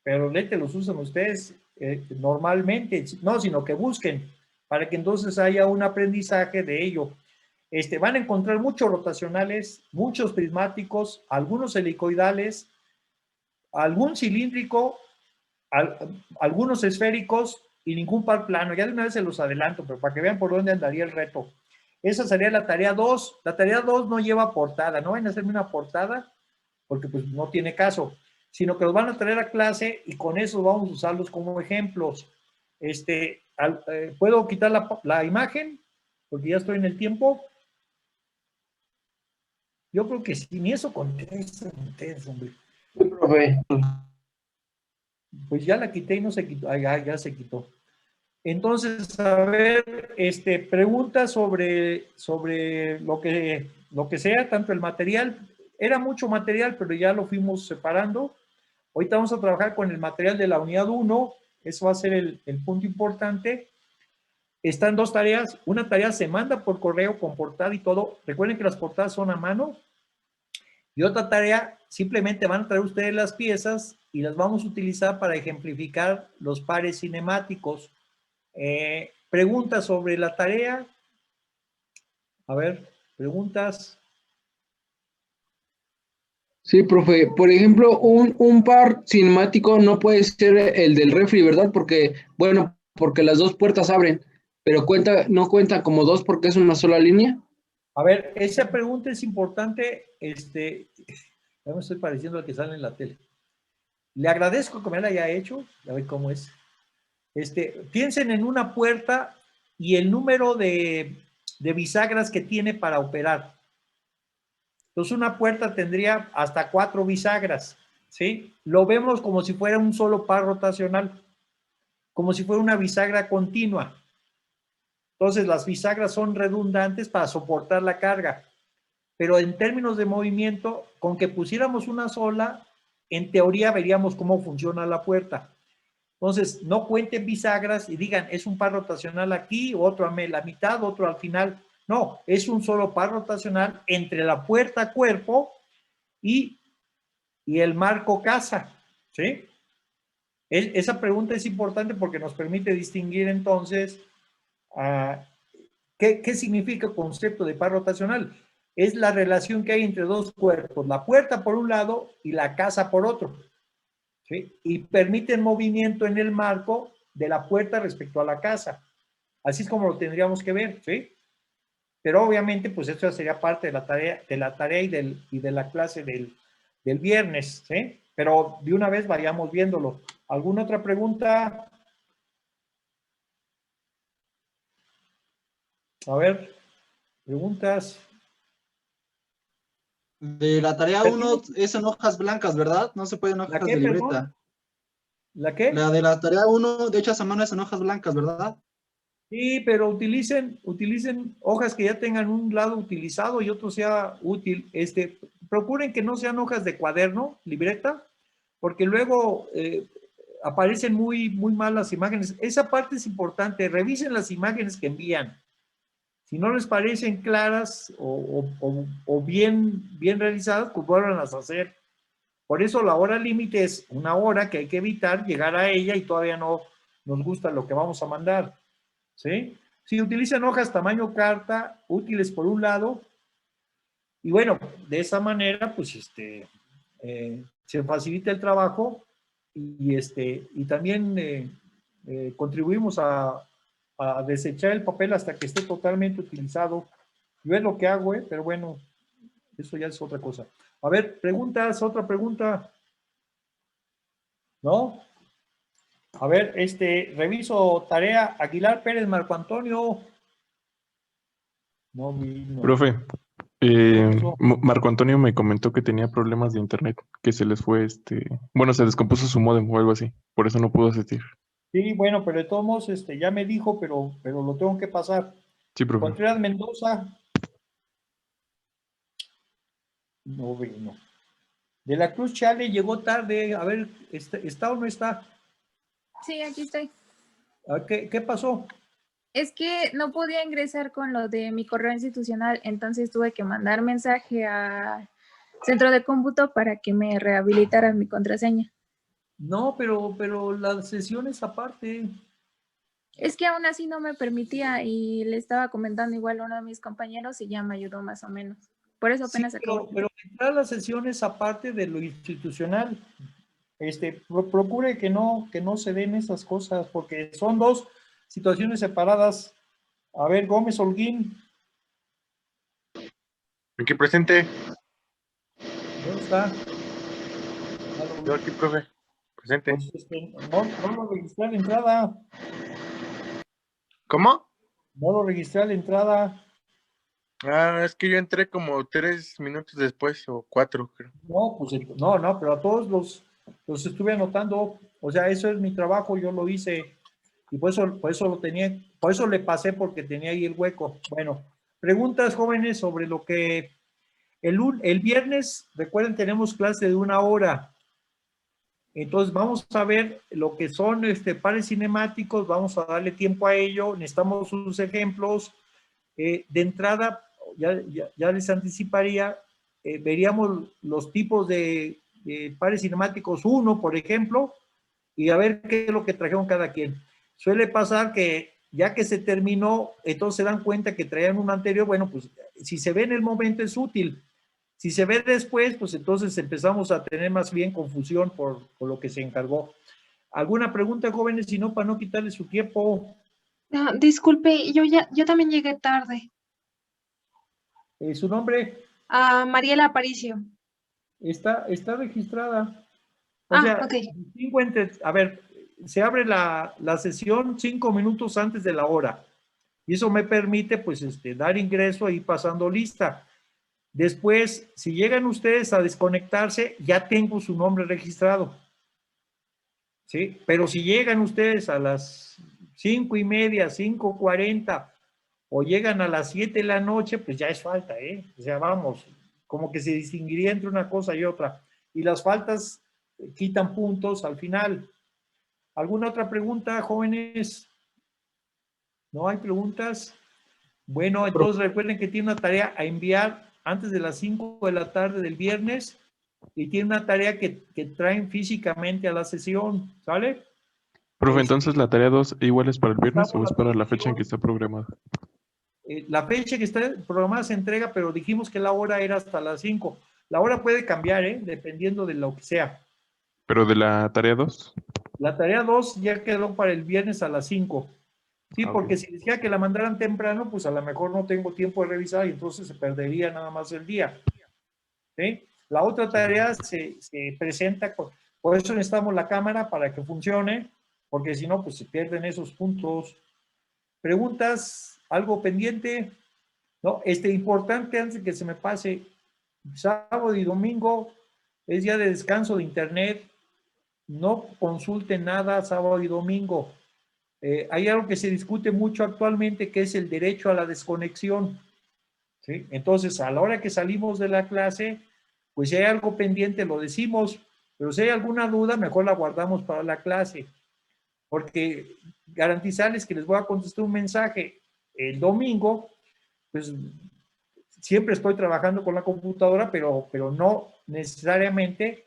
pero los lentes los usan ustedes normalmente, no, sino que busquen, para que entonces haya un aprendizaje de ello. Van a encontrar muchos rotacionales, muchos prismáticos, algunos helicoidales, algún cilíndrico, algunos esféricos y ningún par plano. Ya de una vez se los adelanto, pero para que vean por dónde andaría el reto. Esa sería la tarea 2. La tarea 2 no lleva portada, no van a hacerme una portada porque pues no tiene caso, sino que los van a traer a clase y con eso vamos a usarlos como ejemplos. ¿Puedo quitar la imagen? Porque ya estoy en el tiempo. Yo creo que si ni eso contestan ustedes, hombre. Sí, profe. Pues ya la quité y no se quitó. Ya se quitó. Entonces, a ver, preguntas sobre lo que sea, tanto el material. Era mucho material, pero ya lo fuimos separando. Ahorita vamos a trabajar con el material de la unidad 1. Eso va a ser el punto importante. Están dos tareas. Una tarea se manda por correo con portada y todo. Recuerden que las portadas son a mano. Y otra tarea, simplemente van a traer ustedes las piezas y las vamos a utilizar para ejemplificar los pares cinemáticos. Preguntas sobre la tarea. A ver, preguntas. Sí, profe. Por ejemplo, un par cinemático no puede ser el del refri, ¿verdad? Porque, bueno, porque las dos puertas abren, pero no cuenta como dos porque es una sola línea. A ver, esa pregunta es importante. Ya me estoy pareciendo al que sale en la tele. Le agradezco que me la haya hecho. A ver cómo es. Piensen en una puerta y el número de bisagras que tiene para operar. Entonces, una puerta tendría hasta 4 bisagras, ¿sí? Lo vemos como si fuera un solo par rotacional, como si fuera una bisagra continua. Entonces, las bisagras son redundantes para soportar la carga. Pero en términos de movimiento, con que pusiéramos una sola, en teoría veríamos cómo funciona la puerta. Entonces, no cuenten bisagras y digan, es un par rotacional aquí, otro a la mitad, otro al final. No, es un solo par rotacional entre la puerta cuerpo y el marco casa, ¿sí? Esa pregunta es importante porque nos permite distinguir entonces ¿qué significa el concepto de par rotacional? Es la relación que hay entre dos cuerpos, la puerta por un lado y la casa por otro, ¿sí? Y permiten movimiento en el marco de la puerta respecto a la casa. Así es como lo tendríamos que ver, ¿sí? Pero obviamente, pues esto sería parte de la tarea y de la clase del viernes, ¿sí? Pero de una vez vayamos viéndolo. ¿Alguna otra pregunta? A ver, preguntas. De la tarea 1 es en hojas blancas, ¿verdad? No se pueden hojas de libreta. Perdón? ¿La qué? La de la tarea 1 de hechas a mano es en hojas blancas, ¿verdad? Sí, pero utilicen hojas que ya tengan un lado utilizado y otro sea útil. Procuren que no sean hojas de cuaderno, libreta, porque luego aparecen muy mal las imágenes. Esa parte es importante. Revisen las imágenes que envían. Si no les parecen claras o bien realizadas, pues vuelvan a hacer. Por eso la hora límite es una hora que hay que evitar llegar a ella y todavía no nos gusta lo que vamos a mandar. ¿Sí? Si utilizan hojas tamaño carta, útiles por un lado, y bueno, de esa manera, pues, se facilita el trabajo y también contribuimos a desechar el papel hasta que esté totalmente utilizado. Yo es lo que hago, pero bueno, eso ya es otra cosa. A ver, preguntas, otra pregunta. ¿No? A ver, reviso tarea Aguilar Pérez Marco Antonio. No vino. Profe, pasó? Marco Antonio me comentó que tenía problemas de internet, que se les fue bueno, se descompuso su módem o algo así, por eso no pudo asistir. Sí, bueno, pero de todos modos, ya me dijo, pero lo tengo que pasar. Sí, profe. Contreras Mendoza. No vino. De la Cruz Chale llegó tarde. A ver, ¿está o no está? Sí, aquí estoy. ¿Qué pasó? Es que no podía ingresar con lo de mi correo institucional, entonces tuve que mandar mensaje a centro de cómputo para que me rehabilitaran mi contraseña. No, pero la sesión es aparte. Es que aún así no me permitía y le estaba comentando igual a uno de mis compañeros y ya me ayudó más o menos. Por eso Sí, apenas acabo. pero entrar a la sesión es aparte de lo institucional. Procure que no se den esas cosas, porque son dos situaciones separadas. A ver, Gómez Holguín, Aquí presente. ¿dónde está? Yo aquí, profe. Presente. Pues, no lo registré a la entrada. ¿Cómo? No lo registré a la entrada. Ah, es que yo entré como 3 minutos después o 4, creo. No, pues no, pero a todos los estuve anotando. O sea, eso es mi trabajo, yo lo hice. Y por eso lo tenía, por eso le pasé porque tenía ahí el hueco. Bueno, preguntas jóvenes sobre lo que el viernes, recuerden, tenemos clase de 1 hora. Entonces vamos a ver lo que son pares cinemáticos, vamos a darle tiempo a ello, necesitamos sus ejemplos. De entrada, ya les anticiparía, veríamos los tipos de pares cinemáticos 1, por ejemplo, y a ver qué es lo que trajeron cada quien. Suele pasar que ya que se terminó, entonces se dan cuenta que traían un anterior, bueno, pues si se ve en el momento es útil. Si se ve después, pues entonces empezamos a tener más bien confusión por lo que se encargó. ¿Alguna pregunta, jóvenes? Si no, para no quitarle su tiempo. No, disculpe, yo también llegué tarde. ¿Su nombre? Mariela Aparicio. Está registrada. O sea, Ok. a ver, se abre la sesión 5 minutos antes de la hora. Y eso me permite, pues, dar ingreso y pasando lista. Después, si llegan ustedes a desconectarse, ya tengo su nombre registrado. ¿Sí? Pero si llegan ustedes a las 5:30, 5:40, o llegan a las 7 de la noche, pues ya es falta, ¿eh? O sea, vamos, como que se distinguiría entre una cosa y otra. Y las faltas quitan puntos al final. ¿Alguna otra pregunta, jóvenes? ¿No hay preguntas? Bueno, entonces recuerden que tiene una tarea a enviar antes de las 5 de la tarde del viernes y tiene una tarea que traen físicamente a la sesión, ¿sale? Profe, entonces la tarea 2 igual es para el viernes o Estamos es para la fecha en que está programada. La fecha que está programada se entrega, pero dijimos que la hora era hasta las 5. La hora puede cambiar, dependiendo de lo que sea. ¿Pero de la tarea 2? La tarea 2 ya quedó para el viernes a las 5. Sí, Ah, ok. porque si decía que la mandaran temprano, pues a lo mejor no tengo tiempo de revisar y entonces se perdería nada más el día. ¿Sí? La otra tarea se presenta, por eso necesitamos la cámara para que funcione, porque si no, pues se pierden esos puntos. ¿Preguntas? ¿Algo pendiente? No, importante antes de que se me pase, sábado y domingo es día de descanso de internet, no consulten nada sábado y domingo. Hay algo que se discute mucho actualmente que es el derecho a la desconexión. ¿Sí? Entonces, a la hora que salimos de la clase, pues si hay algo pendiente lo decimos, pero si hay alguna duda, mejor la guardamos para la clase, porque garantizarles que les voy a contestar un mensaje el domingo, pues siempre estoy trabajando con la computadora, pero no necesariamente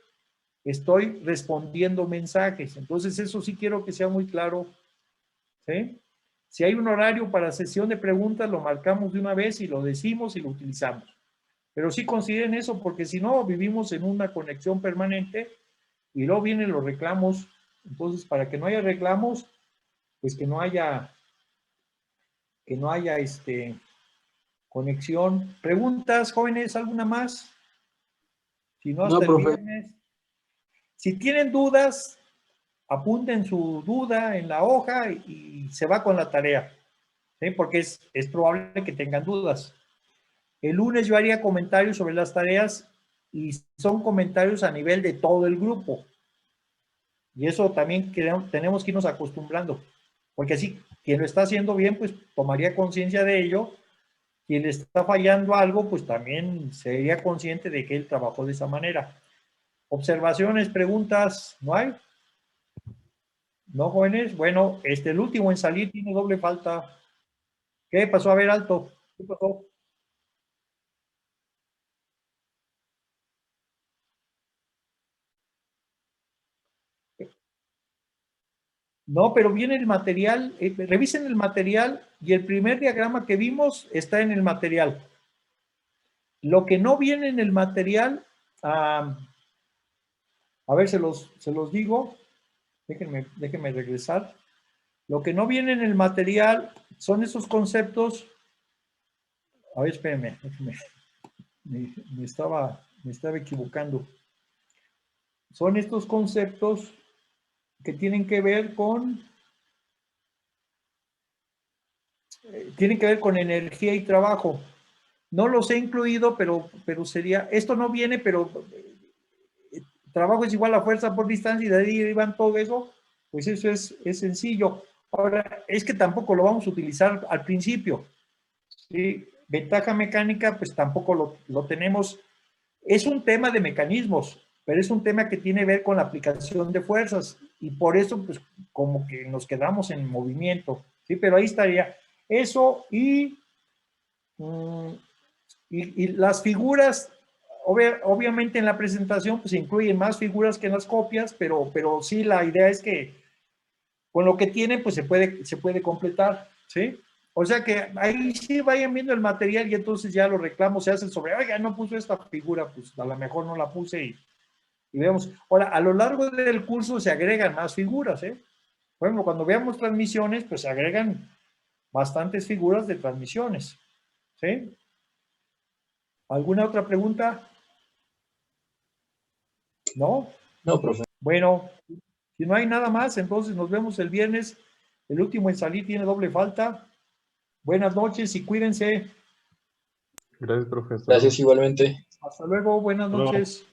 estoy respondiendo mensajes. Entonces, eso sí quiero que sea muy claro. ¿Sí? Si hay un horario para sesión de preguntas, lo marcamos de una vez y lo decimos y lo utilizamos. Pero sí consideren eso, porque si no, vivimos en una conexión permanente y luego vienen los reclamos. Entonces, para que no haya reclamos, pues que no haya conexión. ¿Preguntas, jóvenes? ¿Alguna más? Si no, hasta No, el profe. viernes. Si tienen dudas, apunten su duda en la hoja y se va con la tarea, ¿sí? Porque es probable que tengan dudas. El lunes yo haría comentarios sobre las tareas y son comentarios a nivel de todo el grupo. Y eso también tenemos que irnos acostumbrando, porque así, quien lo está haciendo bien, pues tomaría conciencia de ello. Quien le está fallando algo, pues también sería consciente de que él trabajó de esa manera. Observaciones, preguntas, ¿no hay? ¿No, jóvenes? Bueno, el último en salir tiene doble falta. ¿Qué pasó? A ver, alto. ¿Qué pasó? No, pero viene el material, revisen el material y el primer diagrama que vimos está en el material. Lo que no viene en el material, a ver, se los digo, déjenme regresar. Lo que no viene en el material son esos conceptos. A ver, espérenme, me estaba equivocando. Son estos conceptos que tienen que ver con energía y trabajo. No los he incluido, pero sería, esto no viene, pero trabajo es igual a fuerza por distancia y de ahí derivan todo eso, pues eso es sencillo. Ahora, es que tampoco lo vamos a utilizar al principio, ¿sí? Ventaja mecánica, pues tampoco lo tenemos. Es un tema de mecanismos, pero es un tema que tiene que ver con la aplicación de fuerzas y por eso, pues, como que nos quedamos en movimiento, ¿sí? Pero ahí estaría eso y las figuras, obviamente en la presentación, pues, se incluyen más figuras que en las copias, pero sí, la idea es que con lo que tienen, pues, se puede completar, ¿sí? O sea que ahí sí vayan viendo el material y entonces ya los reclamos se hacen sobre, oiga, no puso esta figura, pues a lo mejor no la puse y vemos. Ahora, a lo largo del curso se agregan más figuras, ¿eh? Por ejemplo, cuando veamos transmisiones, pues se agregan bastantes figuras de transmisiones, ¿sí? ¿Alguna otra pregunta? ¿No? No, profe. Bueno, si no hay nada más, entonces nos vemos el viernes. El último en salir tiene doble falta. Buenas noches y cuídense. Gracias, profe. Hasta Gracias luego. igualmente. Hasta luego, buenas Hasta luego. noches.